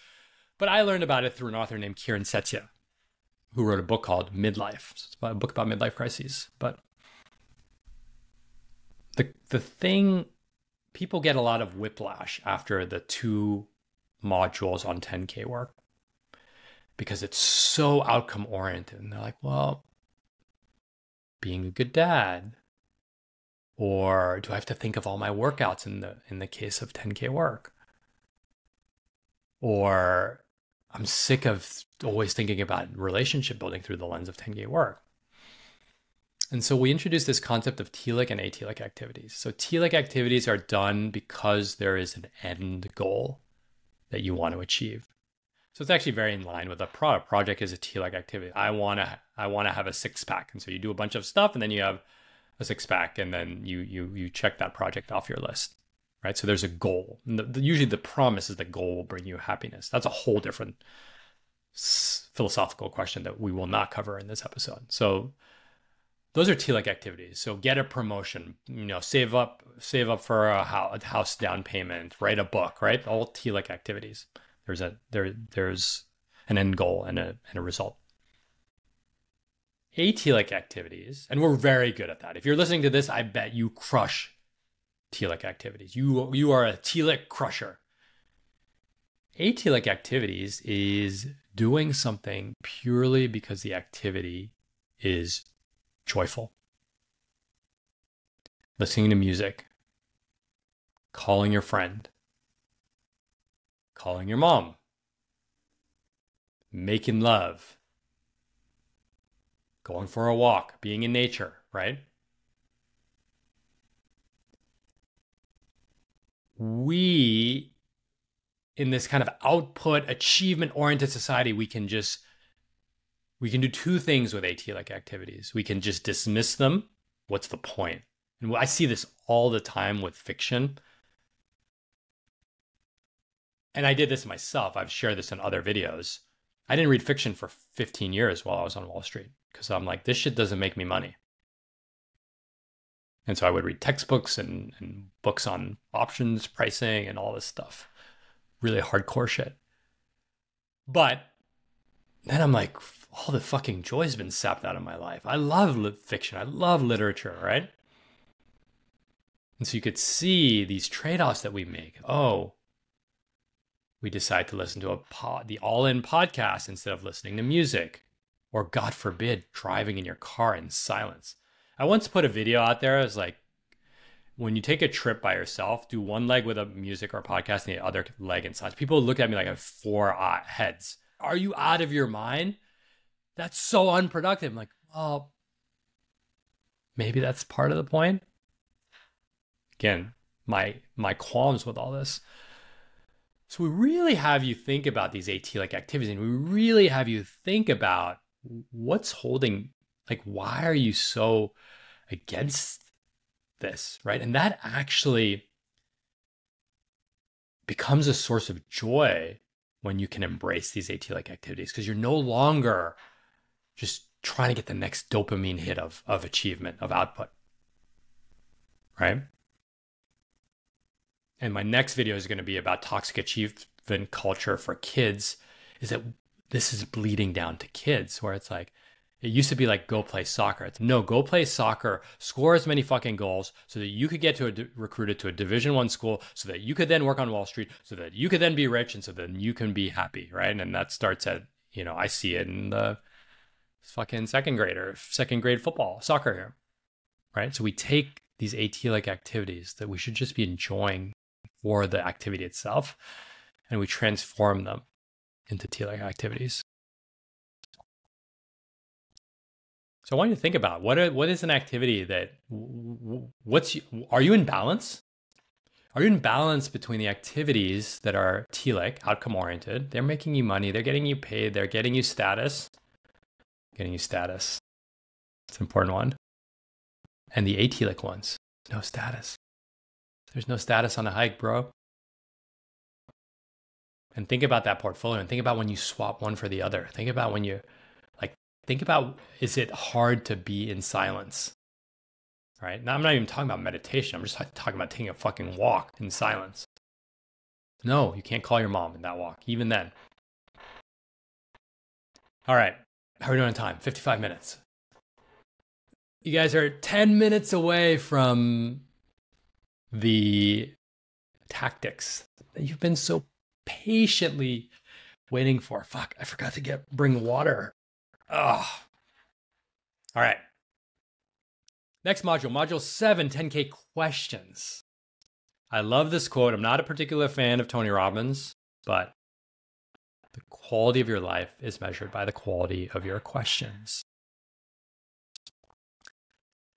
[SPEAKER 1] but I learned about it through an author named Kiran Setia, who wrote a book called Midlife. So it's a book about midlife crises. But the thing, people get a lot of whiplash after the 2 modules on 10K work because it's so outcome oriented. And they're like, well, being a good dad, or do I have to think of all my workouts in the case of 10K work? Or I'm sick of always thinking about relationship building through the lens of 10K work. And so we introduced this concept of telic and atelic activities. So telic activities are done because there is an end goal that you want to achieve. So it's actually very in line with a product. Project is a telic activity. I want to have a 6-pack. And so you do a bunch of stuff and then you have a 6-pack and then you check that project off your list, right? So there's a goal. And usually the promise is the goal will bring you happiness. That's a whole different philosophical question that we will not cover in this episode. So those are telic activities. So get a promotion, save up for a house down payment, write a book, right? All telic activities. There's an end goal and a result. Atelic activities, and we're very good at that. If you're listening to this, I bet you crush telic activities. You are a telic crusher. Atelic activities is doing something purely because the activity is joyful. Listening to music, calling your friend, calling your mom, making love, going for a walk, being in nature, right? We, in this kind of output, achievement-oriented society, we can do two things with AT-like activities. We can just dismiss them. What's the point? And I see this all the time with fiction. And I did this myself. I've shared this in other videos. I didn't read fiction for 15 years while I was on Wall Street because I'm like, this shit doesn't make me money. And so I would read textbooks and books on options, pricing, and all this stuff. Really hardcore shit. But then I'm like, all the fucking joy has been sapped out of my life. I love fiction. I love literature, right? And so you could see these trade-offs that we make. Oh, we decide to listen to the all-in podcast instead of listening to music. Or God forbid, driving in your car in silence. I once put a video out there. It was like, when you take a trip by yourself, do one leg with a music or podcast and the other leg in silence. People look at me like I have four heads. Are you out of your mind? That's so unproductive. I'm like, well, maybe that's part of the point. Again, my qualms with all this. So we really have you think about these AT-like activities, and we really have you think about what's holding, like, why are you so against this, right? And that actually becomes a source of joy when you can embrace these AT-like activities, because you're no longer just trying to get the next dopamine hit of achievement, of output, right? And my next video is going to be about toxic achievement culture for kids, is that this is bleeding down to kids, where it's like, it used to be like, go play soccer. It's no, go play soccer, score as many fucking goals so that you could get recruited to a Division I school, so that you could then work on Wall Street, so that you could then be rich, and so then you can be happy, right? And that starts at, I see it in the fucking second grade football, soccer here, right? So we take these AT-like activities that we should just be enjoying for the activity itself, and we transform them into T-like activities. So I want you to think about what is an activity that, are you in balance? Are you in balance between the activities that are T-like, outcome oriented? They're making you money, they're getting you paid, they're getting you status. It's an important one. And the AT-like ones, no status. There's no status on a hike, bro. And think about that portfolio, and think about when you swap one for the other. Think about is it hard to be in silence, right? Now, I'm not even talking about meditation. I'm just talking about taking a fucking walk in silence. No, you can't call your mom in that walk, even then. All right, how are we doing on time? 55 minutes. You guys are 10 minutes away from the tactics that you've been so patiently waiting for. Fuck, I forgot to bring water. Oh. All right. Next module, module 7, 10K questions. I love this quote. I'm not a particular fan of Tony Robbins, but the quality of your life is measured by the quality of your questions.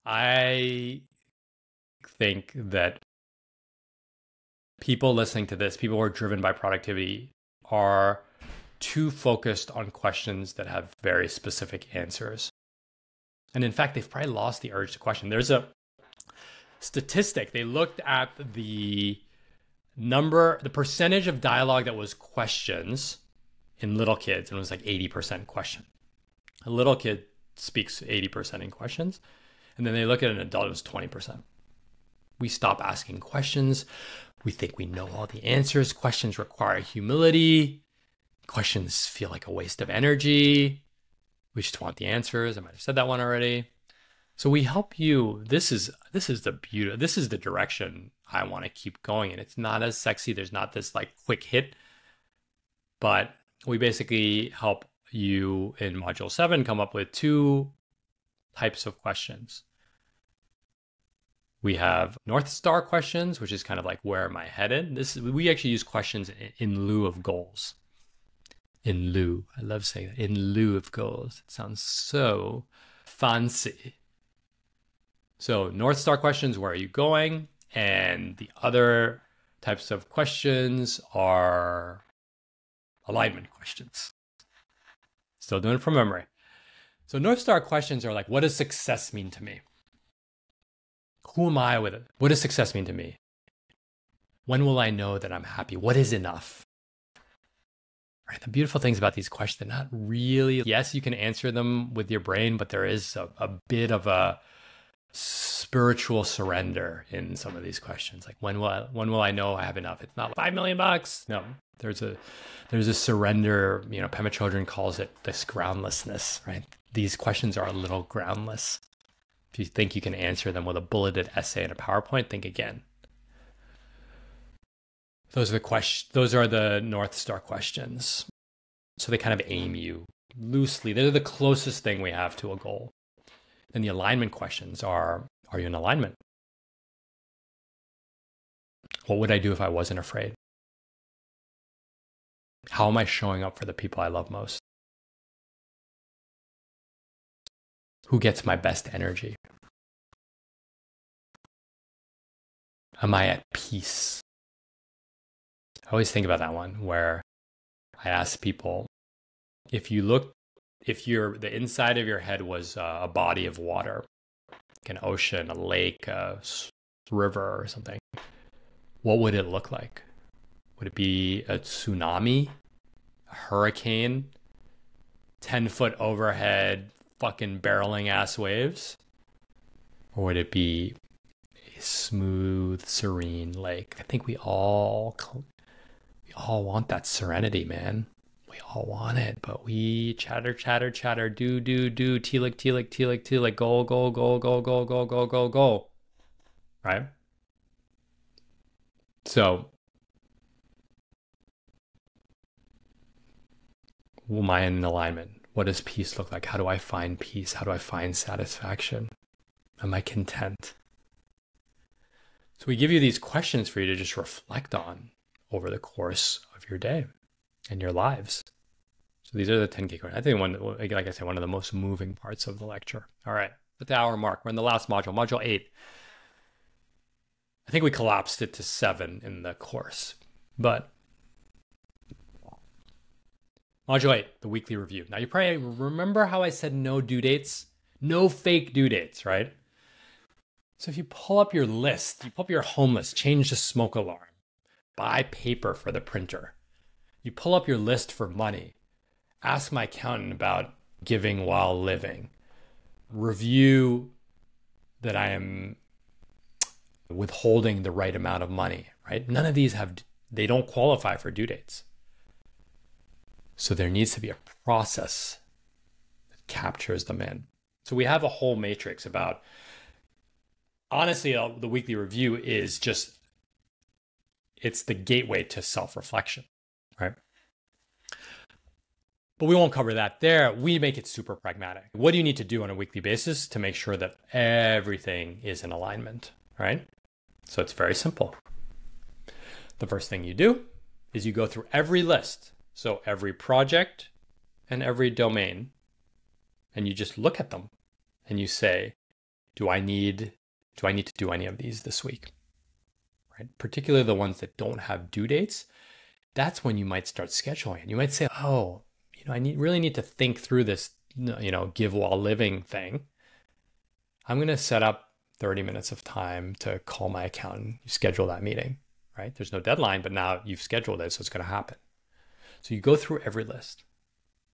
[SPEAKER 1] I think that people listening to this, people who are driven by productivity, are too focused on questions that have very specific answers. And in fact, they've probably lost the urge to question. There's a statistic. They looked at the percentage of dialogue that was questions in little kids, and it was like 80% question. A little kid speaks 80% in questions. And then they look at an adult, it was 20%. We stop asking questions. We think we know all the answers. Questions require humility. Questions feel like a waste of energy. We just want the answers. I might have said that one already. So we help you. This is the beauty. This is the direction I want to keep going in. It's not as sexy. There's not this like quick hit, but we basically help you in module 7 come up with 2 types of questions. We have North Star questions, which is kind of like, where am I headed? We actually use questions in lieu of goals. In lieu. I love saying that. In lieu of goals. It sounds so fancy. So North Star questions, where are you going? And the other types of questions are alignment questions. Still doing it from memory. So North Star questions are like, what does success mean to me? Who am I with it? What does success mean to me? When will I know that I'm happy? What is enough? Right. The beautiful things about these questions, they're not really, yes, you can answer them with your brain, but there is a bit of a spiritual surrender in some of these questions. Like, when will I know I have enough? It's not $5 million. No, there's a surrender. Pema Chodron calls it this groundlessness, right? These questions are a little groundless. If you think you can answer them with a bulleted essay and a PowerPoint, think again. Those are the North Star questions. So they kind of aim you loosely. They're the closest thing we have to a goal. And the alignment questions are you in alignment? What would I do if I wasn't afraid? How am I showing up for the people I love most? Who gets my best energy? Am I at peace? I always think about that one where I ask people, if the inside of your head was a body of water, like an ocean, a lake, a river or something, what would it look like? Would it be a tsunami, a hurricane, 10-foot overhead, fucking barreling ass waves? Or would it be a smooth, serene lake? I think we all want that serenity, man. We all want it, but we chatter, do, tealik, go, right? So, am I in alignment? What does peace look like? How do I find peace? How do I find satisfaction? Am I content? So we give you these questions for you to just reflect on over the course of your day and your lives. So these are the 10K questions. I think like I said, one of the most moving parts of the lecture. All right, at the hour mark, we're in the last module, module 8. I think we collapsed it to 7 in the course, but module 8, the weekly review. Now you probably remember how I said no due dates, no fake due dates, right? So if you pull up your list, you pull up your home list, change the smoke alarm, buy paper for the printer. You pull up your list for money, ask my accountant about giving while living, review that I am withholding the right amount of money, right? None of these they don't qualify for due dates. So there needs to be a process that captures them in. So we have a whole matrix about, honestly, the weekly review is just, it's the gateway to self-reflection, right? But we won't cover that there. We make it super pragmatic. What do you need to do on a weekly basis to make sure that everything is in alignment, right? So it's very simple. The first thing you do is you go through every list. So every project and every domain, and you just look at them and you say, do I need to do any of these this week? Right? Particularly the ones that don't have due dates. That's when you might start scheduling. You might say, oh, I really need to think through this, give while living thing. I'm going to set up 30 minutes of time to call my accountant. You schedule that meeting, right? There's no deadline, but now you've scheduled it, so it's going to happen. So you go through every list.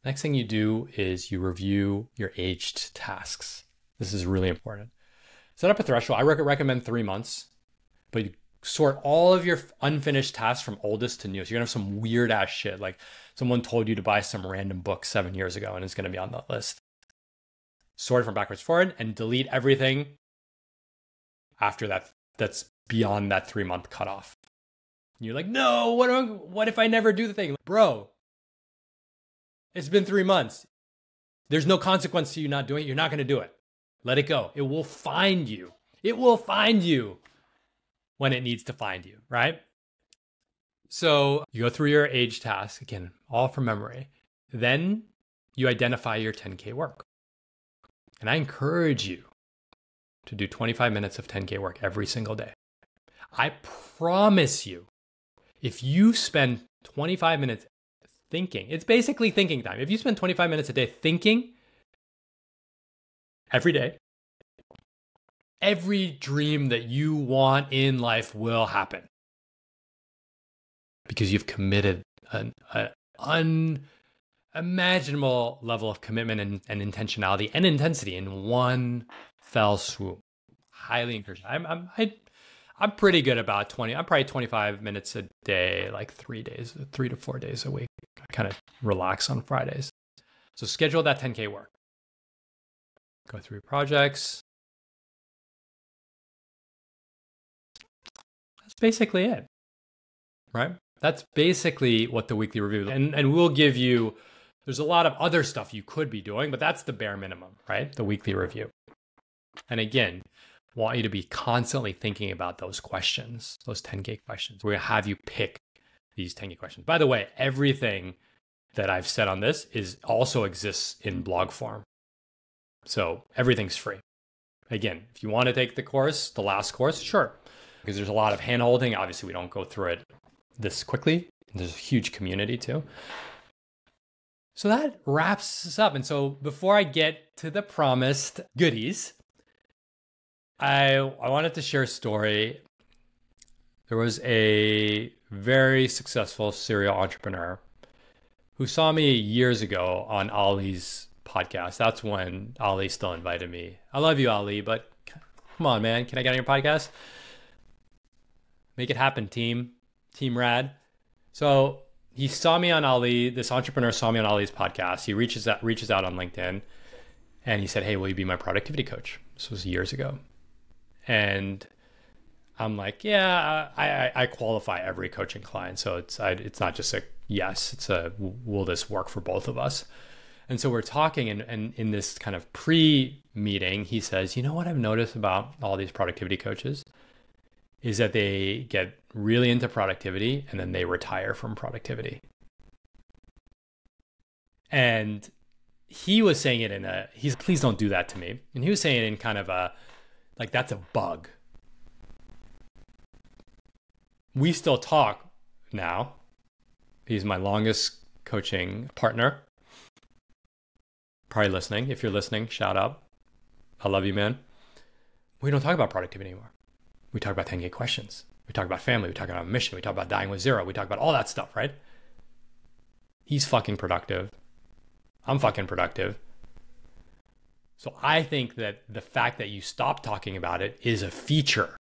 [SPEAKER 1] Next thing you do is you review your aged tasks. This is really important. Set up a threshold. I recommend 3 months, but you sort all of your unfinished tasks from oldest to newest. You're going to have some weird ass shit. Like someone told you to buy some random book 7 years ago and it's going to be on that list. Sort it from backwards forward and delete everything after that's beyond that 3-month cutoff. You're like, no, what if I never do the thing? Bro, it's been 3 months. There's no consequence to you not doing it. You're not going to do it. Let it go. It will find you. It will find you when it needs to find you, right? So you go through your age tasks, again, all from memory. Then you identify your 10K work. And I encourage you to do 25 minutes of 10K work every single day. I promise you, if you spend 25 minutes thinking, it's basically thinking time. If you spend 25 minutes a day thinking every day, every dream that you want in life will happen because you've committed an unimaginable level of commitment and intentionality and intensity in one fell swoop. Highly encouraged. I'm pretty good about 20. I'm probably 25 minutes a day, like 3 to 4 days a week. I kind of relax on Fridays. So schedule that 10K work. Go through your projects. That's basically it, right? That's basically what the weekly review is. And we'll give you, there's a lot of other stuff you could be doing, but that's the bare minimum, right? The weekly review. And again, want you to be constantly thinking about those questions, those 10K questions. We're going to have you pick these 10K questions. By the way, everything that I've said on this also exists in blog form. So everything's free. Again, if you want to take the course, the last course, sure. Because there's a lot of hand-holding. Obviously, we don't go through it this quickly. There's a huge community too. So that wraps us up. And so before I get to the promised goodies, I wanted to share a story. There was a very successful serial entrepreneur who saw me years ago on Ali's podcast. That's when Ali still invited me. I love you, Ali, but come on, man. Can I get on your podcast? Make it happen, team. Team Rad. So he saw me on Ali. This entrepreneur saw me on Ali's podcast. He reaches out on LinkedIn and he said, "Hey, will you be my productivity coach?" This was years ago. And I'm like, yeah, I qualify every coaching client. So it's not just a yes, it's a, will this work for both of us? And so we're talking and in this kind of pre-meeting, he says, you know what I've noticed about all these productivity coaches is that they get really into productivity and then they retire from productivity. And he was saying it please don't do that to me. And he was saying it in kind of a, like, that's a bug. We still talk now. He's my longest coaching partner. Probably listening. If you're listening, shout out. I love you, man. We don't talk about productivity anymore. We talk about 10K questions. We talk about family. We talk about mission. We talk about dying with zero. We talk about all that stuff, right? He's fucking productive. I'm fucking productive. So I think that the fact that you stop talking about it is a feature.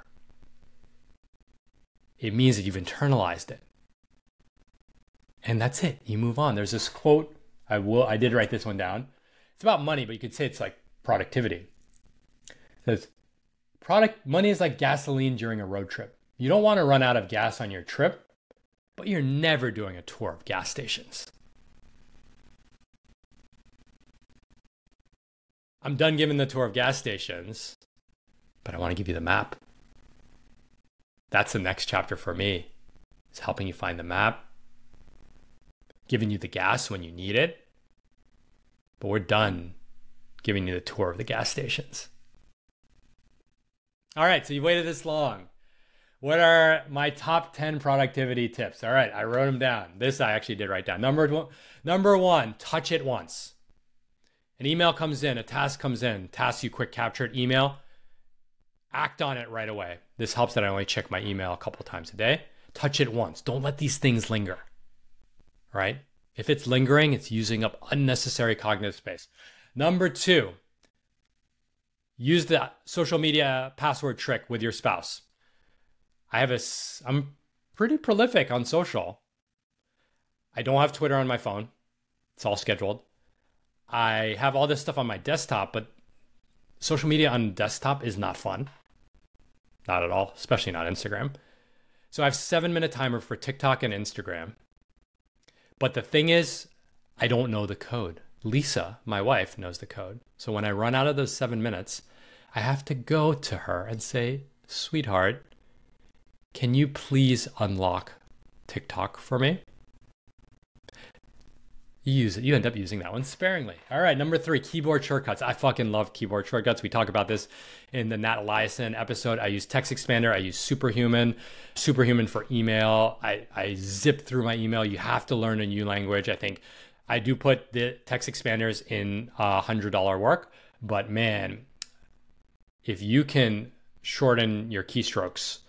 [SPEAKER 1] It means that you've internalized it. And that's it. You move on. There's this quote. I did write this one down. It's about money, but you could say it's like productivity. It says, money is like gasoline during a road trip. You don't want to run out of gas on your trip, but you're never doing a tour of gas stations. I'm done giving the tour of gas stations, but I want to give you the map. That's the next chapter for me. It's helping you find the map, giving you the gas when you need it, but we're done giving you the tour of the gas stations. All right, so you waited this long. What are my top 10 productivity tips? All right, I wrote them down. This I actually did write down. Number one, touch it once. An email comes in, a task comes in, tasks you quick captured, email, act on it right away. This helps that I only check my email a couple times a day. Touch it once. Don't let these things linger, right? If it's lingering, it's using up unnecessary cognitive space. Number two, use the social media password trick with your spouse. I'm pretty prolific on social. I don't have Twitter on my phone. It's all scheduled. I have all this stuff on my desktop, but social media on desktop is not fun. Not at all, especially not Instagram. So I have 7-minute timer for TikTok and Instagram. But the thing is, I don't know the code. Lisa, my wife, knows the code. So when I run out of those 7 minutes, I have to go to her and say, sweetheart, can you please unlock TikTok for me? You end up using that one sparingly. All right, number 3, keyboard shortcuts. I fucking love keyboard shortcuts. We talk about this in the Nat Eliason episode. I use Text Expander. I use Superhuman for email. I zip through my email. You have to learn a new language. I think I do put the text expanders in $100 work, but man, if you can shorten your keystrokes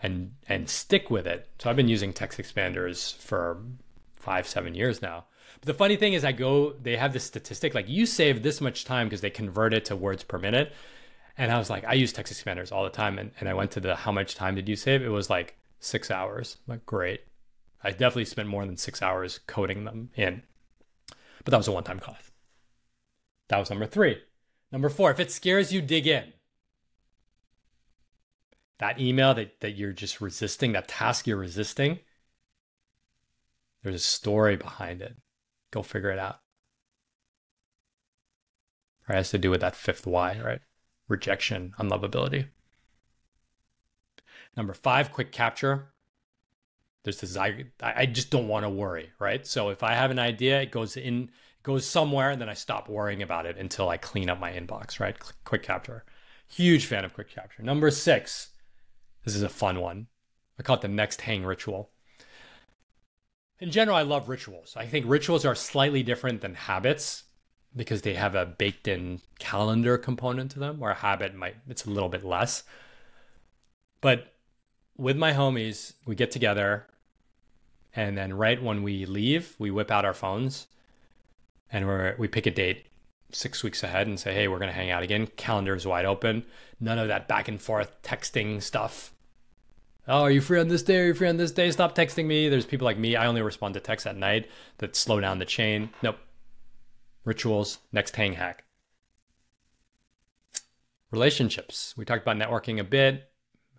[SPEAKER 1] and stick with it. So I've been using text expanders for 5-7 years now. But the funny thing is they have this statistic, like you save this much time because they convert it to words per minute. And I was like, I use text expanders all the time. And I went to the how much time did you save? It was like 6 hours. I'm like, great. I definitely spent more than 6 hours coding them in. But that was a one-time cost. That was number 3. Number 4, if it scares you, dig in. That email that you're just resisting, that task you're resisting, there's a story behind it. Go figure it out. Right? It has to do with that 5th why, right? Rejection, unlovability. Number 5, quick capture. There's this, I just don't want to worry, right? So if I have an idea, it goes somewhere, and then I stop worrying about it until I clean up my inbox, right? Quick capture. Huge fan of quick capture. Number 6, this is a fun one. I call it the next hang ritual. In general, I love rituals. I think rituals are slightly different than habits because they have a baked in calendar component to them, where a habit it's a little bit less. But with my homies, we get together, and then right when we leave, we whip out our phones and we pick a date 6 weeks ahead and say, hey, we're going to hang out again. Calendar's wide open. None of that back and forth texting stuff. Oh, are you free on this day? Are you free on this day? Stop texting me. There's people like me. I only respond to texts at night that slow down the chain. Nope. Rituals, next hang hack. Relationships. We talked about networking a bit.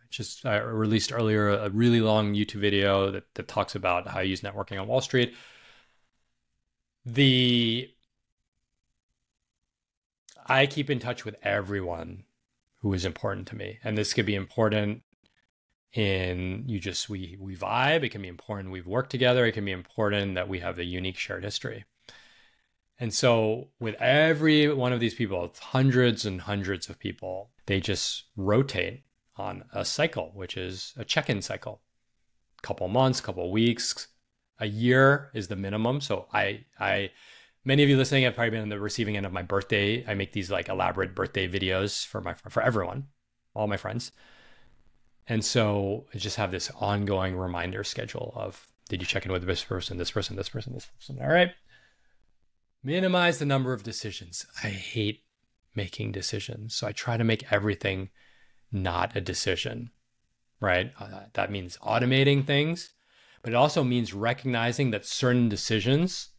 [SPEAKER 1] Just released earlier a really long YouTube video that talks about how I use networking on Wall Street. I keep in touch with everyone who is important to me. And this could be important in we vibe. It can be important we've worked together. It can be important that we have a unique shared history. And so with every one of these people, it's hundreds and hundreds of people, they just rotate on a cycle, which is a check-in cycle. Couple months, couple weeks, a year is the minimum. So many of you listening have probably been on the receiving end of my birthday. I make these like elaborate birthday videos for everyone, all my friends. And so I just have this ongoing reminder schedule of, did you check in with this person, this person, this person, this person? All right. Minimize the number of decisions. I hate making decisions. So I try to make everything not a decision, right? That means automating things, but it also means recognizing that certain decisions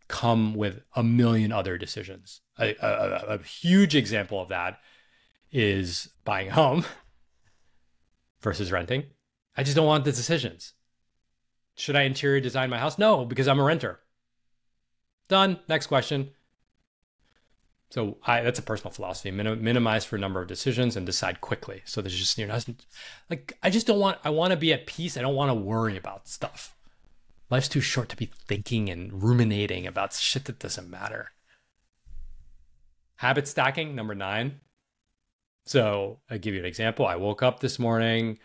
[SPEAKER 1] come with a million other decisions. A huge example of that is buying a home versus renting. I just don't want the decisions. Should I interior design my house? No, because I'm a renter. Done. Next question. So that's a personal philosophy. Minimize for number of decisions and decide quickly. So there's just, I want to be at peace. I don't want to worry about stuff. Life's too short to be thinking and ruminating about shit that doesn't matter. Habit stacking, number 9. So I'll give you an example. I woke up this morning,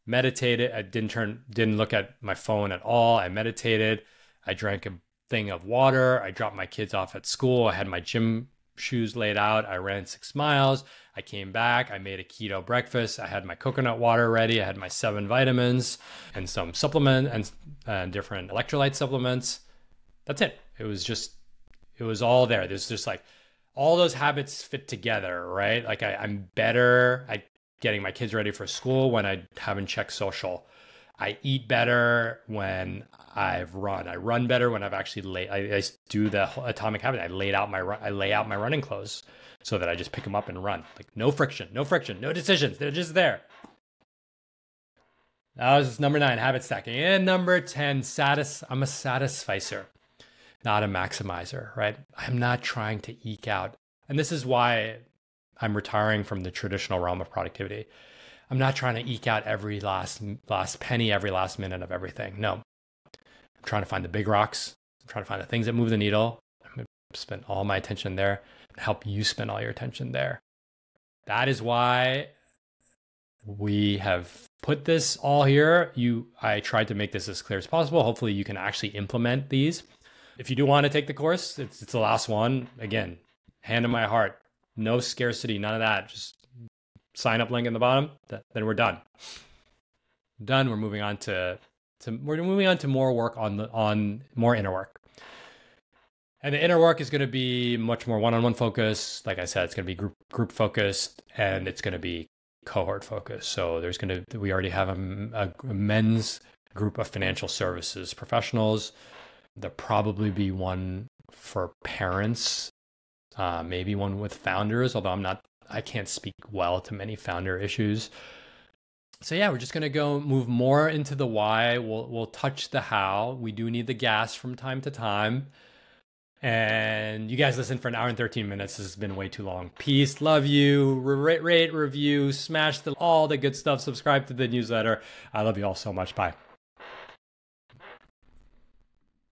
[SPEAKER 1] meditated. I didn't look at my phone at all. I meditated. I drank a thing of water. I dropped my kids off at school. I had my gym shoes laid out. I ran 6 miles. I came back. I made a keto breakfast. I had my coconut water ready. I had my 7 vitamins and some supplement and different electrolyte supplements. That's it. It was all there. There's just like all those habits fit together, right? Like I'm better at getting my kids ready for school when I haven't checked social. I eat better when I've run. I run better when I've actually I do the atomic habit. I lay out my running clothes so that I just pick them up and run. Like no friction, no decisions. They're just there. That was number 9, habit stacking. And number 10, I'm a satisficer, not a maximizer, right? I'm not trying to eke out. And this is why I'm retiring from the traditional realm of productivity. I'm not trying to eke out every last penny, every last minute of everything. No. I'm trying to find the big rocks. I'm trying to find the things that move the needle. I'm going to spend all my attention there and help you spend all your attention there. That is why we have put this all here. I tried to make this as clear as possible. Hopefully you can actually implement these. If you do want to take the course, it's the last one. Again, hand in my heart, no scarcity, none of that. Just sign up link in the bottom. Then we're done. We're moving on to more work on more inner work. And the inner work is going to be much more one-on-one focused. Like I said, it's going to be group focused, and it's going to be cohort focused. So we already have a men's group of financial services professionals. There'll probably be one for parents, maybe one with founders, although I can't speak well to many founder issues. So yeah, we're just going to move more into the why. We'll touch the how. We do need the gas from time to time. And you guys listen for an hour and 13 minutes. This has been way too long. Peace, love you, rate, review, smash all the good stuff. Subscribe to the newsletter. I love you all so much. Bye.